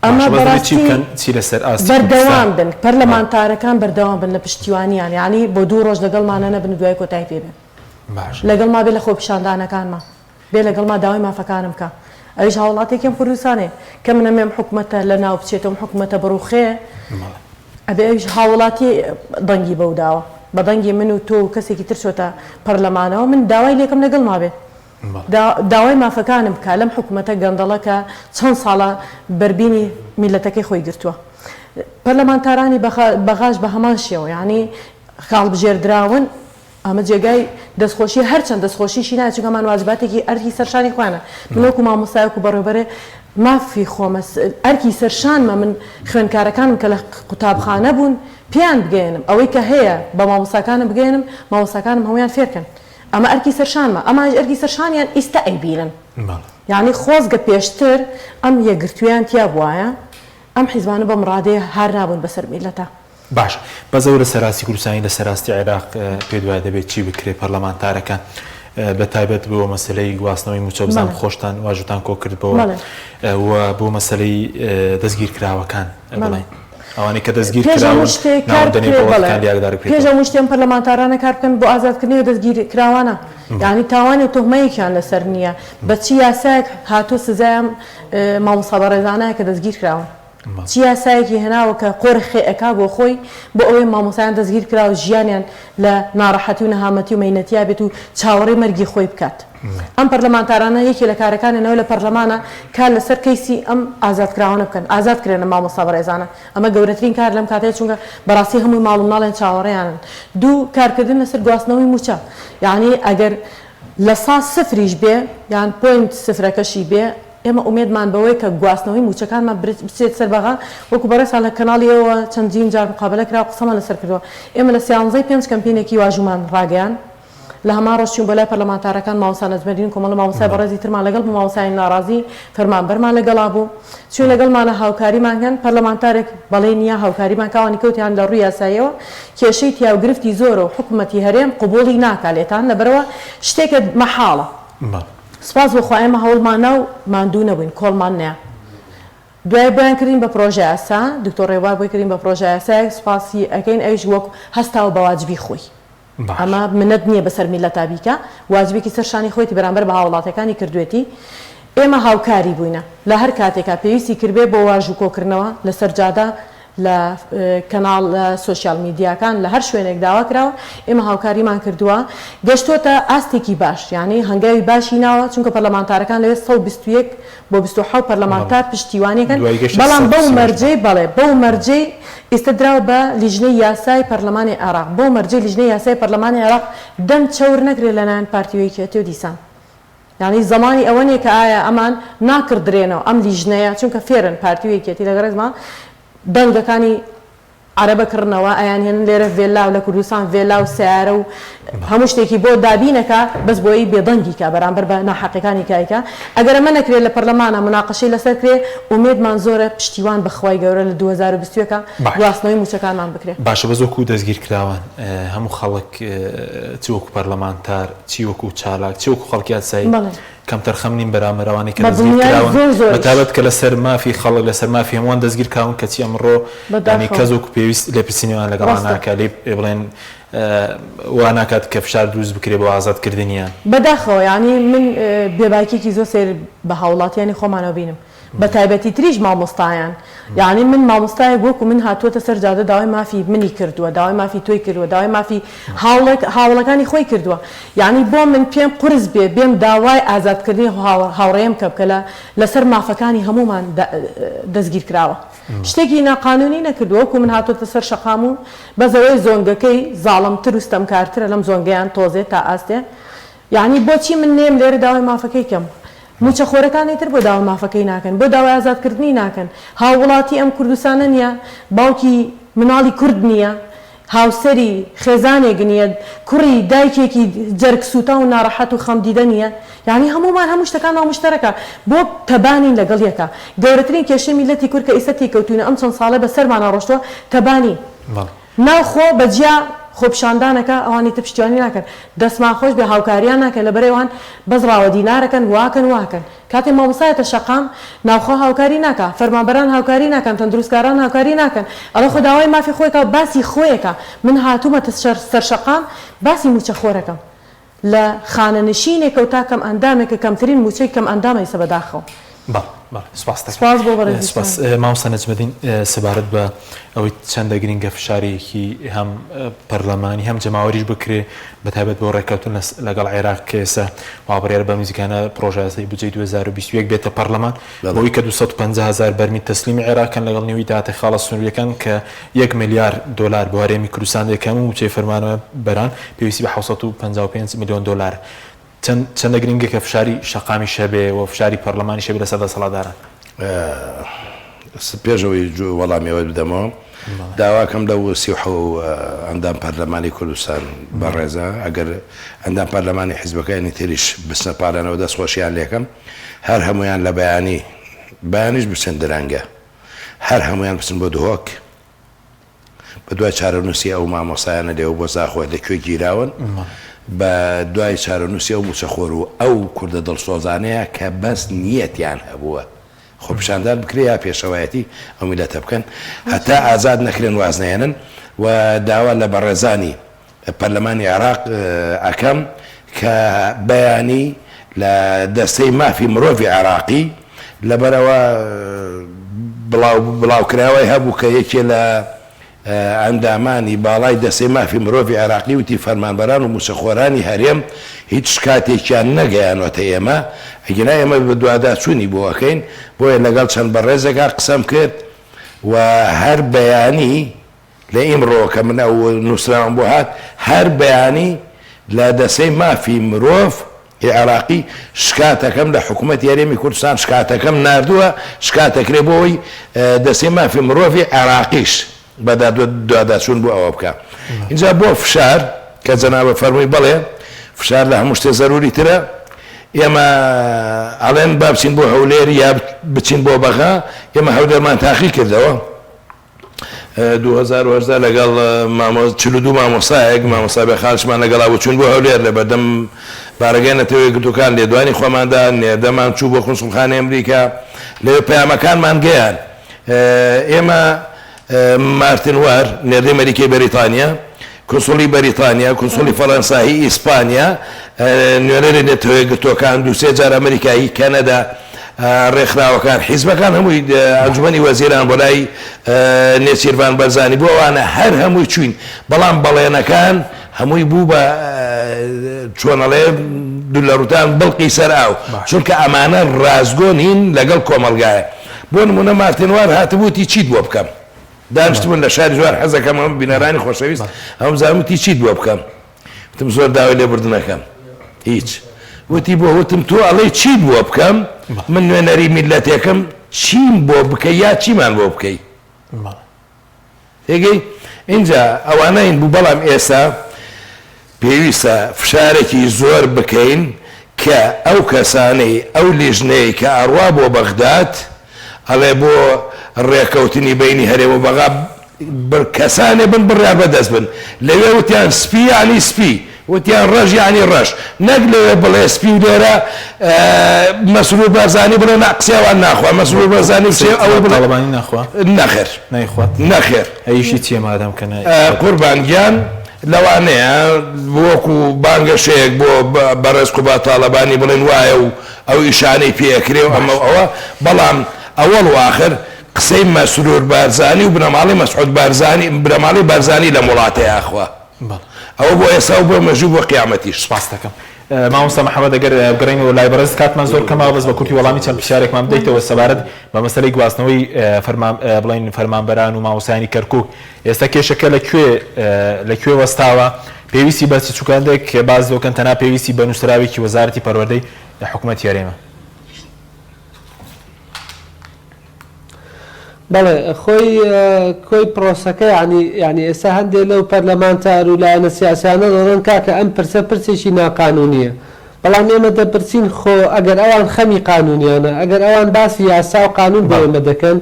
Speaker 9: ئەمە بەڕاستی بەردەوام بن پەرلەمانتارەکان بەردەوام بن لە پشتیوانیان یعنی بۆ 2 ڕۆژ لەگەڵمانە نەبن دوای کۆتایی پێ بێن لەگەڵ ما بێ لە خۆپیشاندانەکانمان بێ لەگەڵ ما داوای مافەکانم کە ئەویش هاوڵاتێکم کوردستانێ کە منەمێم حکوومەتە لە ناو بچێتەوە حکوومەتە بڕوخێ ئەبێ ئەویش هاوڵاتی دەنگی بەو داوە بە دەنگی من و تۆ و کەسێکی تر چۆتە پەرلەمانەوە من داوای لێکم لەگەڵ ما بێت داوای مافەکانم بکە لەم حکوومەتە گەندەڵەکە چەند ساڵە بەربینی میلەتەکەی خۆی گرتووە پەرلەمانتارانی بەغاش بە هەمان شێوە یعنی خاڵبژێردراون ئەمە جێگای دەستخۆشی هەرچەند دەستخۆشیشی نایە چونکەمان واجباتێکی ئەرکی سەرشانی خوانە منۆکو مامۆستایەک و بەڕێوەبەرێ مافی خۆمە ئەرکی سەرشانمە من خوێنکارەکانم کە لە قوتابخانە بوون پێیان بگەێنم ئەوەی کە هەیە بە مامۆستاکانم بگەێنم مامۆستاکانم هەمویان فێرکەن ئەمە ئەرکی سەرشانمە ئەماش ئەرکی سەرشانیان ئیستا ئەیبینن یعنی خۆزگە پێشتر ئەم یەکگرتویان تیا بواە ئەم حیزبانە بەم ڕادەیە هەر نابوون بەسەر میلەتە
Speaker 1: باش بەزەو لە سەراستی کوردستانی لە سەراستی عێراق پێ دوای دەبێت چی بکرێت پەرلەمانتارەکان بە تایبەت بۆ مەسلەی گواستنەوەی موچە بزان خۆشتان واژتان کۆ کردبەوە و بۆ مەسلەی دەستگیرکراوەکان بڵێن ئەوانەی کە دەستگیر کراون پێش شتێن پەرلەمانتارانە کار بکەن بۆ ئازادکردنی دەستگیر کراوانە یعنی تاوانی تۆهمەیەکیان لەسەر نییە بەچی یاسایەک هاتۆ سزایم مامۆستا بەڕێزانەیە کە دەستگیر کراون چی یاسایەکی هێناوە کە قۆرخێ ئەکا بۆ خۆی بۆ ئەوەی مامۆسایان دەستگیر کراوە ژیانیان لە ناڕەحەتی و نەهامەتی و مەینەتیا بێت و چاوەڕێی مەرگی خۆی بکات ئەم پەرلەمانتارانە یەکی لە کارەکانێنەوە لە پەرلەمانە کار لەسەر کەیسی ئەم ئازادکراوانە بکەن ئازادکرێنە مامۆستا بەڕێزانە ئەمە گەورەترین کار لەم کاتەیە چونکە بەڕاستی هەمووی ماڵ و ماڵێن چاوەڕێیانن دوو کارکردن لەسەر گواستنەوەی موچە یعنی ئەگەر لە ساس سفریش بێ یان پۆینت سفرەکەشی بێ ئێمە ئومێدمان بەوەی کە گواستنەوەی موچەکانمان بچێت سەربەغا وەکو بەڕێسا لە کەناڵیەوە چەندین جار مقابلە کرا قسەمان لەسەر کردەوە ئێمە لە 11 کەمپینێکی واژومان ڕاگەیان لە هەمان ڕۆژچوون بەلای پەرلەمانتارەکان مامۆستا نەجمەدین کۆمەڵە مامۆستای بەڕێزی ترمان لەگەڵ بوو مامۆستای ناڕازی فەرمانبەرمان لەگەڵا بوو چوین لەگەڵمانە هاوکاریمانکەن پەرلەمانتارێک بەڵێ نییە هاوکاریمان کاوانی کەوتیان لە ڕووی یاساییەوە کێشەی تیاوگرفتی زۆرە و حکوومەتی هەرێم قبوڵی ناکالێتان لەبەرەوە شتێکە مەحاڵە سپاس بۆخوا ئێمە هەوڵمانە و ماندوو نەبووین کۆڵمان نییە دوای بۆیان کردین بە پرۆژە یاسا دکتۆر ڕێوار بۆی کردین بە پرۆژە یاسای سپاسی ئەەکەین ئەویش وەک هەستاوە بە واجبی خۆی ئەمە منەت نییە بەسەر میلەتا بیکە واجبێکی سەرشانی خۆیتی بەرامبەر بە هاوڵاتەکانی کردوێتی ئێمە هاوکاری بووینە لە هەر کاتێکا پێویستی کردبێ بۆ واژوو کۆکردنەوە لەسەر جادا لە کەناڵ سوۆسیال میدیاکان لە هەر شوێنێک داوا کراوە ئێمە هاوکاریمان کردووە گەشتۆتە ئاستێکی باش یعنی هەنگاوی باشی ناوە چونکە پەرلەمانتارەکان لەوێ 121 بۆ 27 پەرلەمانتار پشتیوانیەکەن بەڵام بەو مەرجەی بەڵێ بەو مەرجەی ئێستا دراوە بە لیژنەی یاسای پەرلەمانی عێراق بۆ مەرجەی لیژنەی یاسای پەرلەمانی عێراق دەم چەور نەکرێت لەلایەن پارتیۆیەکێتی و دیسان یعنی زمانی ئەوەنێ کە ئایا ئەمان ناکردرێنەوە ئەم لیژنەیە چونکە فێرن پارتیۆیەکێتی لەگەڕێزمان دەنگەکانی عربەکردنەوە ئەیان هێنن لێرە ڤێلا و لە کوردستان ڤێلا و سیارە و هەموو شتێکی بۆ دابینەکە بەس بۆی بێدەنگی کە بەرامبەر بە ناحەقیەکانی کایکە ئەگەر ئەمە نەکرێت لە پەرلەمانە مناقەشەی لەسەر کرێ ئومێدمان زۆرە پشتیوان بەخوای گەورە لە 2020ەکە گواستنەوەی موچەکانمان بکرێت باشە بە زۆکو دەستگیر کراوان هەموو خەڵک چی وەکو پەرلەمانتار چی وەکو چالاک چی وەکو خەڵکی یاسایی کەم تەرخەم نین بەرامبەرەوانی کە دەستگیرکراون بەتابەت کە لەسەر مافی خەڵک لەسەر مافی هەمووان دەستگیر کراون کەچی ئەمڕۆ ینی کەس وەکو پێویست لێپرسینەوەیان لەگەڵان ناکات لێ بڵێن وا ناکات کە فشار دروست بکرێت بۆ ئازادکردنیان
Speaker 9: بەداخەوە ینی من بێباکێکی زۆر سێر بە هاوڵاتیانی خۆمانەوە بینم بە تایبەتی تریش مامۆستایان یعنی من مامۆستایە وەکو من هاتووەتە سەر جادە داوای مافی منی کردووە داوای مافی تۆی کردووە داوای مافی هاوڵەکانی خۆی کردووە یعنی بۆ من پێم قرس بێ بێم داوای ئازادکردنی هاوڕێم کە بکە لەسەر مافەکانی هەمومان دەستگیر کراوە شتێکی ناقانونی نەکردووە وەکو من هاتووەتە سەر شەقام و بەزەوەی زۆنگەکەی زاڵمتر و ستەمکارترە لەم زۆنگەیان تۆزێت تا ئاستێ یعنی بۆچی من نێم لێرە داوای مافەکەی کەم موچەخۆرەکانی تر بۆ داوای مافەکەی ناکەن بۆ داوای ئازادکردنی ناکەن هاوڵاتی ئەم کوردستانە نییە باوکی مناڵی کورد نییە هاوسەری خێزانێک نییە کوڕی دایکێکی جەرگسووتە و ناڕەحەت و خەمدیدە نییە یعنی هەمومان هەموو شتەکان ناومشتەرەکە بۆ تەبانین لەگەڵ یەکە گەورەترین کێشەی میلەتی کورد کە ئێستا تێکەوتوونە ئەم چەند ساڵە بەسەرمانە ڕۆشتووە تەبانی ناوخۆ بەجیا خۆپشاندانەکە ئەوانی تپشتیوانی ناکەن دەستمان خۆش بێ هاوکاریان ناکەن لە بەرەوان بەزراوە دینارەکەن واکەن کاتێ مامۆسایەتە شەقام ناوخۆ هاوکاری ناکە فەرمانبەران هاوکاری ناکەن تەندروستکاران هاوکاری ناکەن ئەڵە خۆ داوای مافی خۆیکە باسی خۆیەکە من هاتوومەتە سەرشەقام باسی موچە خۆرەکەم لە خانەنشینێکە و تا کەم ئەندامێکە کەمترین موچەی کەم ئەندامە ئێستا بەداخەوە
Speaker 1: سپاس بۆ مامۆستا نەجمەدین سەبارەت بە ئەوەی چەندە گرنگە فشارێکی هەم پەرلەمانی هەم جەماوەریش بکرێ بەتایبەت بۆ ڕێککەوتن لەگەڵ عێراق کە ئێستا وابڕێرە بە میزیکانە پرۆژەی بجێ 2021 بێتە پەرلەمان بۆی کە 250,000 بەرمی تەسلیمی عێراقن لەگەڵ نێوی داهاتە خاڵە سنووریەکان کە 1 ملیار دلار بۆ هەرێمی کوردستان دەکەم و موچەی فەرمانەوە بەران پێویستی بە 755 میلیۆن دلار چەندە گرنگە کە فشاری شەقامی شەبێ و فشاری پەرلەمانی شەبێ لەسەر دەسەڵاتداران
Speaker 10: پێشەوەی وەڵامیەوە بدەمەوە داواکەم لەو 37 ئەندام پەرلەمانی کوردستان بەڕێزە ئەگەر ئەندام پەرلەمانی حیزبەکانی تریش بچنە پارانەوە دەستخۆشیان لێکم هەر هەمویان لە بەیانیش بچن دەرەنگە هەر هەمویان بچن بۆ دهۆک بە دوای چارەنووسی ئەو مامۆسایانە لێەوە بۆ زاخۆ لەکوێ گیراون بە دوای چارەنووسی ئەو موچەخۆر و ئەو کوردە دڵسۆزانەیە کە بەس نیەتیان هەبووە خۆپشاندان بکرێ یا پێشەوایەتی ئەو میلەتە بکەن هەتا ئازاد نەکرێن وازنێنن و داوا لە بەڕێزانی پەرلەمانی عێراق ئەەکەم کە بەیانی لە دەستەی مافی مرۆڤی عێراقی لەبەرەوە بڵاوکراوەی هەبوو کە یەکێ لە ئەندامانی باڵای دەسەی مافی مرۆڤی عێراقی وتی فەرمانبەران و موچەخۆرانی هەرێم هیچ شکاتێکیان نەگەیانەوە ئێمە ئەگەنا ئێمە بە دوواداچوونی بۆەکەین بۆیە لەگەڵ چەند بەڕێزێکا قسەم کرد و هەر بەیانی لە ئیمڕۆ کە من ئەو نووسراوم بۆ هات هەر بەیانی لە دەسەی مافی مرۆڤ عێراقی شکاتەکەم لە حکوومەت یاریێمی کوردستان شکاتەکەم نردووە شکاتەکرێ بۆەوەی دەسەی مافی مرۆڤی عێراقیش بەدا دوواداچوون بۆ ئەوە بکە اینجا بۆ فشار کە جەنابە فەرمووی بڵێ فشار لە هەموو شتێ زەروری ترە ئێمە ئەڵێن با بچین بۆ هەولێر یا بچین بۆ بەغا ئێمە هەولێرمان تاقی کردەوە 2010 لەگەڵ 42 مامۆسایەک مامۆستا بێخالشمان لەگەڵا بچوون بۆ هەولێر لە بەردەم بارەگەی نەتەوەی گرتوەکان لێدوانی خۆماندا نێردەمان چوو بۆ قونسوڵخانەی ئەمریکا لەوێ پەیامەکانمان گەیان ئێمە مارتن وار نێردەی ئەمریکای بەریتانیا کنسولی بەریتانیا کنسولی فەڕەنسایی ئیسپانیا نوێنەری نێتەوەی گرتوەکان دووسێ جار ئەمریکایی کەنەدا ڕێکخراوەکان حیزبەکان هەمووی ئەنجومەنی وەزیران بۆ لای نێچیروان بەرزانی بۆ ئەوانە هەر هەمووی چوین بەڵام بەڵێنەکان هەمووی بوو بە چۆنەڵێ دوو لە ڕوتان بڵقی سەر ئاو چونکە ئەمانە ڕازگۆ نین لەگەڵ کۆمەلگایە بۆ نمونە مارتین وار هاتبووتی چیت بۆ بکەم دانیشتبوون لە شاری جوار حەزەکەم ئەم بینەرانی خۆشەویست ئەم زانوتی چیت بۆ بکەم وتم زۆر داوای لێبوردنەکەم هیچ وتی بۆ وتم تۆ ئەڵێ چیت بۆ بکەم من نوێنەری میلەتێکم چیم بۆ بکەی یا چیمان بۆ بکەی تێگەی اینجا ئەوانەین بوو بەڵام ئێستا پێویستە فشارێکی زۆر بکەین کە ئەو کەسانەی ئەو لیژنەی کە ئەڕوا بۆ بەغداد ئەڵێ بۆ ڕێکەوتنی بینی هەرێم و بەغا کەسانێ بن بڕیار بەدەست بن لەوێ وتیان سپی یانی سپی وتیان ڕەش یانی ڕەش نەک لەوێ بڵێ سپی و لێرە مەسرور بەرزانی بڵێ قسەیان ناخوا مەسرور بەرزانی ئەوە
Speaker 1: بڵێ ناخوا
Speaker 10: نەخێر نەخێر
Speaker 1: ئەیشی چیە مادەم کە
Speaker 10: قوربانگیان لەوانەیە وەکو بانگەشەیەک بۆ بەڕێز و باتاڵەبانی بڵێن وایە و ئەو ئیشانەی پێکرێ و ئەمە ئەوە بەڵام ئەوەڵ و آخر قسەی مەسرور بارزانی و بنەماڵی مەسعود بارزانی بنەماڵی بارزانی لە وڵاتەیە ئاخوا ئەوە بۆ ئێستا و بۆ مەژوو بۆ قیامەتیش
Speaker 1: سپاس دەکەم مامۆستا محەممەد ئەگەر بگەڕێنەوە لای بەڕێز کاتمان زۆر کەمەوە بەس بە کورتی وەڵامی چەند پرسیارێکمان بدەیتەوە سەبارەت بە مەسەلەی گواستنەوەی بڵین فەرمانبەران و مامۆسایانی کەرکووک ئێستا کێشەکە لەکوێ وەستاوە پێویستی بە چووکاندێک کە باز دۆکەن تەنها پێویستی بە نووسراوێکی وەزارەتی
Speaker 11: بەڵێ کۆی پرۆسەکە ینی ئێستا هەندێک لەو پەرلەمانتار و لایەنە سیاسیانە دەڵێن کاکە ئەم پرسە پرسێکی ناقانونیە بەڵام ئێمە دەپرسین خۆ ئەگەر ئەوان خەمی قانونیانە ئەگەر ئەوان باسی یاسا و قانون بۆ ئێمە دەکەن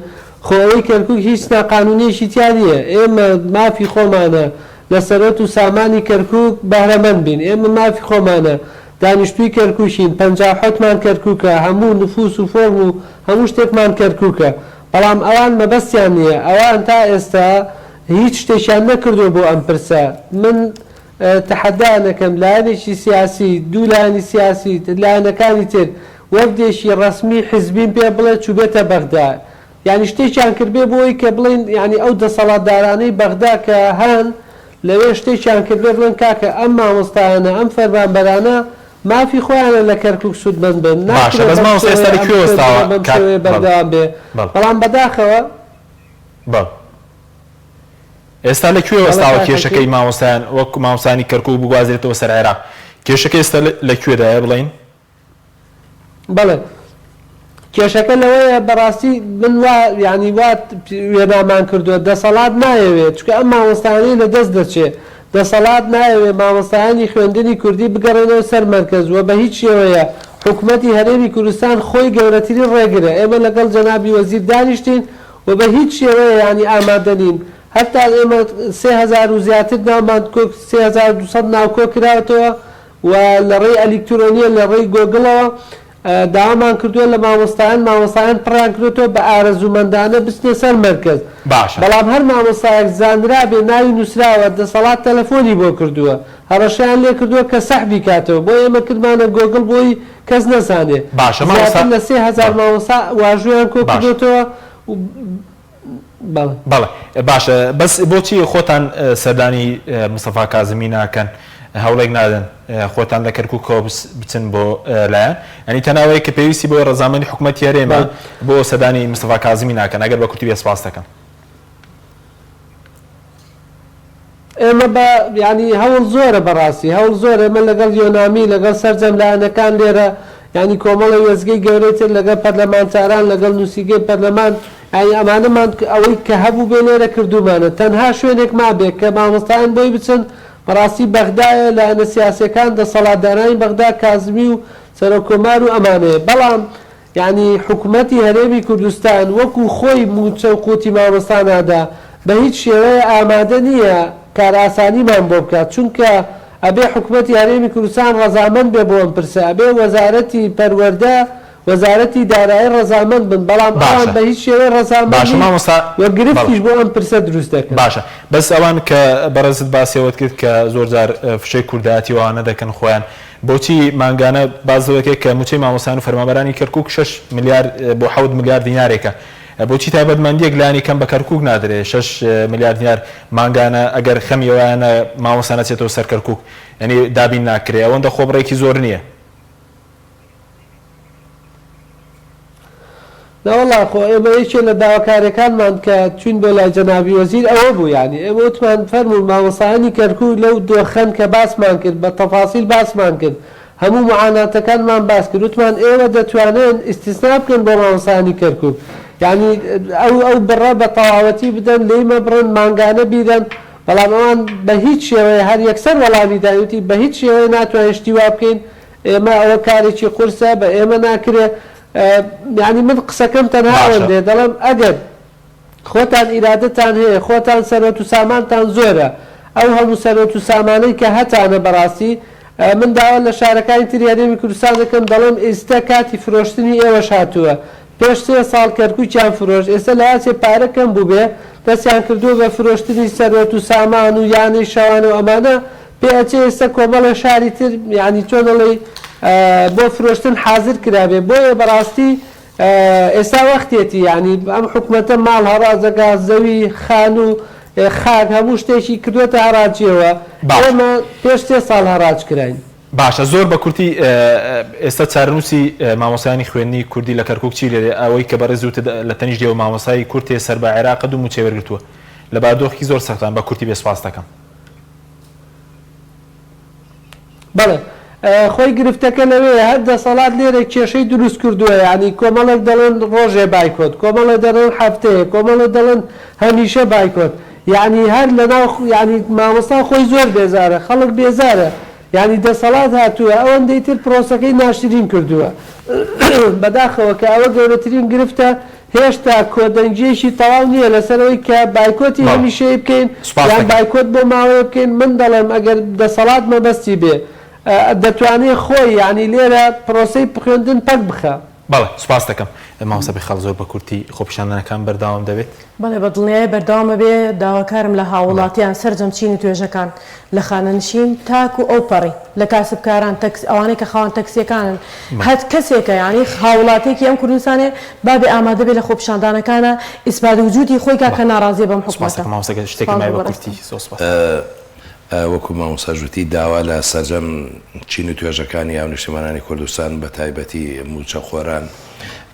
Speaker 11: خۆ ئەوەی کەرکووک هیچ ناقانونیەشی تیا نییە ئێمە مافی خۆمانە لە سەرۆت و سامانی کەرکووک بەهرەمەند بین ئێمە مافی خۆمانە دانیشتووی کەرکووشین 57مان کەرکووکە هەموو نفوس و فۆرم و هەموو شتێکمان کەرکووکە بەڵام ئەوان مەبەستیان نییە ئەوان تا ئێستا هیچ شتێکیان نەکردو بۆ ئەم پرسە من تەحەدانەکەم لایەنێکی سیاسی دوو لایەنی سیاسی لایەنەکانی تر وەفدێکی ڕەسمی حیزبین پێ بڵێ چوبێتە بەغدا یعنی شتێکیان کردبێ بۆی کە بڵێن ینی ئەو دەسەڵاتدارانەی بەغدا کە هەن لەوێ شتێکیان کردبێ بڵێن کاکە ئەم مامۆستایانە ئەم فەرمانبەرانە مافی خۆیانە لە کەرکووک سوودمەند بن بەردەوام بێ بەڵام بەداخەوە
Speaker 1: ئێستا لەکوێ وەستاوە کێشەکەی مامۆستایان وەک مامۆستانی کەرکووک بگوازرێتەوە سەر عێراق کێشەکە ئێستا لەکوێدایە بڵین
Speaker 11: بەڵێ کێشەکە لەوەیە بەڕاستی من ینی وات وێنامان کردووە دەسەڵات نایەوێت چکە ئەم مامۆستایانەی لە دەست دەچێت دەسەڵات نایەوێت مامۆستایانی خوێندنی کوردی بگەڕێنەوە سەر مەرکەز وە بە هیچ شێوەیە حکوومەتی هەرێمی کوردستان خۆی گەورەترین ڕێگرە ئێمە لەگەڵ جەنابی وەزیر دانیشتین و بە هیچ شێوەیە ینی ئامادە نین هەتا ئێمە 3000 و زیاتر ناومان 3200 ناوکۆ کراوەتەوە و لە ڕێی ئەلیکترۆنیە لە ڕێی گۆگڵەوە داوامان کردووە لە مامۆستایان پڕیان کردوێتەوە بە ئارەزومەندانە بچنە سەر مەرکەز بەڵام هەر مامۆستایەک زانرا بێ ناوی نووسراوە دەسەڵات تەلەفۆنی بۆ کردووە هەڕەشیان لێ کردووە کە سەحبی کاتەوە بۆ ئێمە کردمانە گۆگڵ بۆی کەس نەزانێ زیاتر لە 3000 مامۆستا واژویان کۆ کردوێتەوە
Speaker 1: بەڵێ باشە بەس بۆچی خۆتان سەردانی مستەفا کازمی ناکەن هەوڵێک نادەن خۆتان لە کەرکووکەوە بچن بۆ لایەن ئەنی تەناوەی کە پێویستی بۆ ڕەزامەندی حکوومەتی هەرێمە بۆ سەردانی مستەفا کازمی ناکەن ئەگەر بە کورتی بێ سپاس دەکەم
Speaker 11: ئێمە بە ینی هەوڵ زۆرە بەڕاستی هەوڵ زۆر ئێمە لەگەڵ یۆنامی لەگەڵ سەرجەم لایەنەکان لێرە ینی کۆمەڵی وەزگەی گەورەتر لەگەڵ پەرلەمانتاران لەگەڵ نووسیگەی پەرلەمان ئەمانەمان ئەوەی کە هەبوو بێ لێرە کردومانە تەنها شوێنێک مابێت کە مامۆستایان بۆی بچن بەڕاستی بەغدایە لایەنە سیاسیەکان دەسەڵاتدارانی بەغدا کازمی و سەرۆکۆمار و ئەمانەیە بەڵام ینی حکوومەتی هەرێمی کوردستان وەکو خۆی موچە و قوتی مامۆستانادا بە هیچ شێوەیە ئامادە نییە کار ئاسانیمان بۆ بکات چونکە ئەبێ حکوومەتی هەرێمی کوردستان ڕەزامەند بێ بۆ ئەم پرسە ئەبێ وەزارەتی پەروەردە وەزارەتی دارایی ڕەزامەند بن بەڵام ئەوان بە هیچ شێوەیە ڕەزامەند وەرگرفتیش بۆ ئەم پرسە دروست دەکەن
Speaker 1: باشە بەس ئەوان کە بەڕێزت باسیەوەت کرد کە زۆر جار فشەی کوردایەتی وانە دەکەن خۆیان بۆچی مانگانە بازەوەکێک کە موچەی مامۆستان و فەرمانبەرانی کەرکووک 6 میلیارد بۆ 7 میلیارد دینارێکە بۆچی تایبەتمەندیەک لایەنی کەم بە کەرکووک نادرێت 6 میلیارد دینار مانگانە ئەگەر خەمیەوەیانە مامۆستا نەچێتەوە سەر کەرکووک یعنی دابین ناکرێ ئەوەندە خۆبڕێکی زۆر نییە
Speaker 11: ناوەڵا خۆ ئێمە یەکێ لە داواکاریەکانمان کە چوین بۆ لای جەنابی وەزیر ئەوە بوو ینی ئێمە وتمان فەرموو مامۆستایانی کەرکووک لەو دۆخەن کە باسمان کرد بە تەفاسیل باسمان کرد هەموو معاناتەکانمان باس کرد وتمان ئێوە دەتوانن ئیستیسنا بکەن بۆ مامۆستایانی کەرکووک یعنی ئەو بڕە بە تەواوەتی بدەن لێمە بڕن مانگانە بیدەن بەڵام ئەوان بە هیچ شێوەیە هەر یەکسەر وەڵامی داوتی بە هیچ شێوەیە ناتوانین شتی وا بکەین ئێمە ئەوە کارێکی قورسە بە ئێمە ناکرێت ینی من قسەکەم تەنهاوەم دێ دەڵێم ئەگەر خۆتان ئیرادەتان هەیە خۆتان سەرۆت و سامانتان زۆرە ئەو هەموو سەرۆت و سامانەی کە هەتانە بەڕاستی من داوا لە شارەکانی تری هەرێمی کوردستان دەکەم دەڵێم ئێستا کاتی فرۆشتنی ئێوەش هاتووە پێش 3 ساڵ کەرکووکیان فرۆشت ئێستا لە یاسێ پارەکەم بوو بێ دەستیان کردووە بە فرۆشتنی سەرۆت و سامان و یانەی شەوانە و ئەمانە پێچێ ئێستا کۆمەڵە شاری تر ینی چۆن دەڵێ بۆ فرۆشتن حاضر کرابێ بۆیە بەڕاستی ئێستا وەختێتی ینی ئەم حکوومەتە ماڵ هەڕازەکە زەوی خان و خاک هەموو شتێکی کردوێتە هەراجیەوە ئێمە پێش 3 ساڵ هەراج کراین
Speaker 1: باشە زۆر بە کورتی ئێستا چارەنووسی مامۆستایانی خوێندنی کوردی لە کەرکووک چی لێرێ ئەوەی کە بەڕێز وتە لە تەنیش دێوە مامۆستای کورتێ سەر بە عێراق دوو موچێ وەرگرتووە لە بادۆخی زۆر سەختان بە کورتی بێ سپاس دەکەم
Speaker 11: بەڵێ خۆی گرفتەکە لەوەیە هەر دەسەڵات لێرە کێشەی دروست کردووە ینی کۆمەڵک دەڵێن ڕۆژێ بایکۆت کۆمەڵە دەڵێن هەفتەیە کۆمەڵە دەڵێن هەمیشە بایکۆت یعنی هەر لەناو ینی مامۆستا خۆی زۆر بێزارە خەڵک بێزارە ینی دەسەڵات هاتووە ئەوەندەی تر پرۆسەکەی ناشرین کردووە بەداخەوە کە ئەوە گەورەترین گرفتە هێشتا کۆدەنجێشی تەواو نییە لەسەرەوەی کە بایکۆتی هەمیشەی بکەین یان بایکۆت بۆ ماوەیە بکەین من دەڵێم ئەگەر دەسەڵات مەبەستی بێ دەتوانێت خۆی ینی لێرە پرۆسەی خوێندن پەک بخە
Speaker 1: بەڵێ سوپاس دەکەم مامۆستا بێخەڵ زۆر بە کورتی خۆپیشاندنەکان بەرداوام دەبێت
Speaker 9: بەڵێ بە دڵنیایی بەرداوامە بێ داواکارم لە هاوڵاتیان سەرجەم چینی توێژەکان لە خانەنشین تاکو ئەو پەڕی لە کاسبکاران ئەوانەی کە خاوەن تەکسیەکانن هەت کەسێکە ینی هاوڵاتێکی ئەم کوردستانێ بابێ ئامادە بێ لە خۆپیشاندانەکانە ئیسپات وجودی خۆی کاکە ناڕازیە بەم حکومەتە
Speaker 1: شتێکی مای بە کورتی
Speaker 10: وەکو مامۆساژوتی داوا لە سەرجەم چین و توێژەکانی یاو نیشتیمانانی کوردستان بە تایبەتی موچەخۆران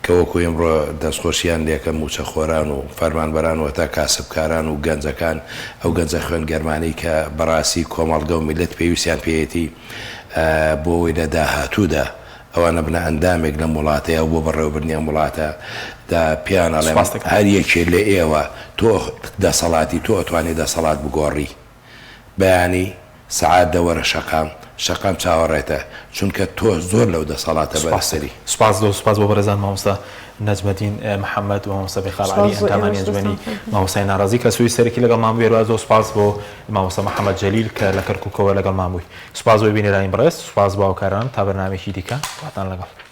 Speaker 10: کە وەکو ئێمڕۆ دەستخۆشیان لێکە موچەخۆران و فەرمانبەران و تا کاسبکاران و گەنجەکان ئەو گەنجە خوێنگەرمانی کە بەڕاستی کۆمەڵگە و میلەت پێویستیان پێیەتی بۆەوەی لە داهاتوودا ئەوانە بنە ئەندامێک لە وڵاتەیە بۆ بەڕێوەبرنیان وڵاتە دا پیانەڵێ هەر یەکێ لە ئێوە تۆ دەسەڵاتی تۆ ئەتوانێت دەسەڵات بگۆڕی بەیانی سعات دەوەرە شەقام چاوەڕێتە چونکە تۆ زۆر لەو دەسەڵاتە بەسەری
Speaker 1: سوپاس بۆ بەرەزان مامۆستا نەجمەدین محەممەد و مامۆستا بێخاڵعالی ئەندامانی ئەنجومەنی مامۆستای ناڕازی کە سوی سەرەکی لەگەڵ مام بێ زۆر سوپاس بۆ مامۆستا محەممەد جەلیل کە لە کەرکووکەوە لەگەڵ مامبووی سوپاس بۆ بینێرانی بەڕێز سوپاس بۆ هاوکاران تا بەرنامێکی دیکە واتان لەگەڵ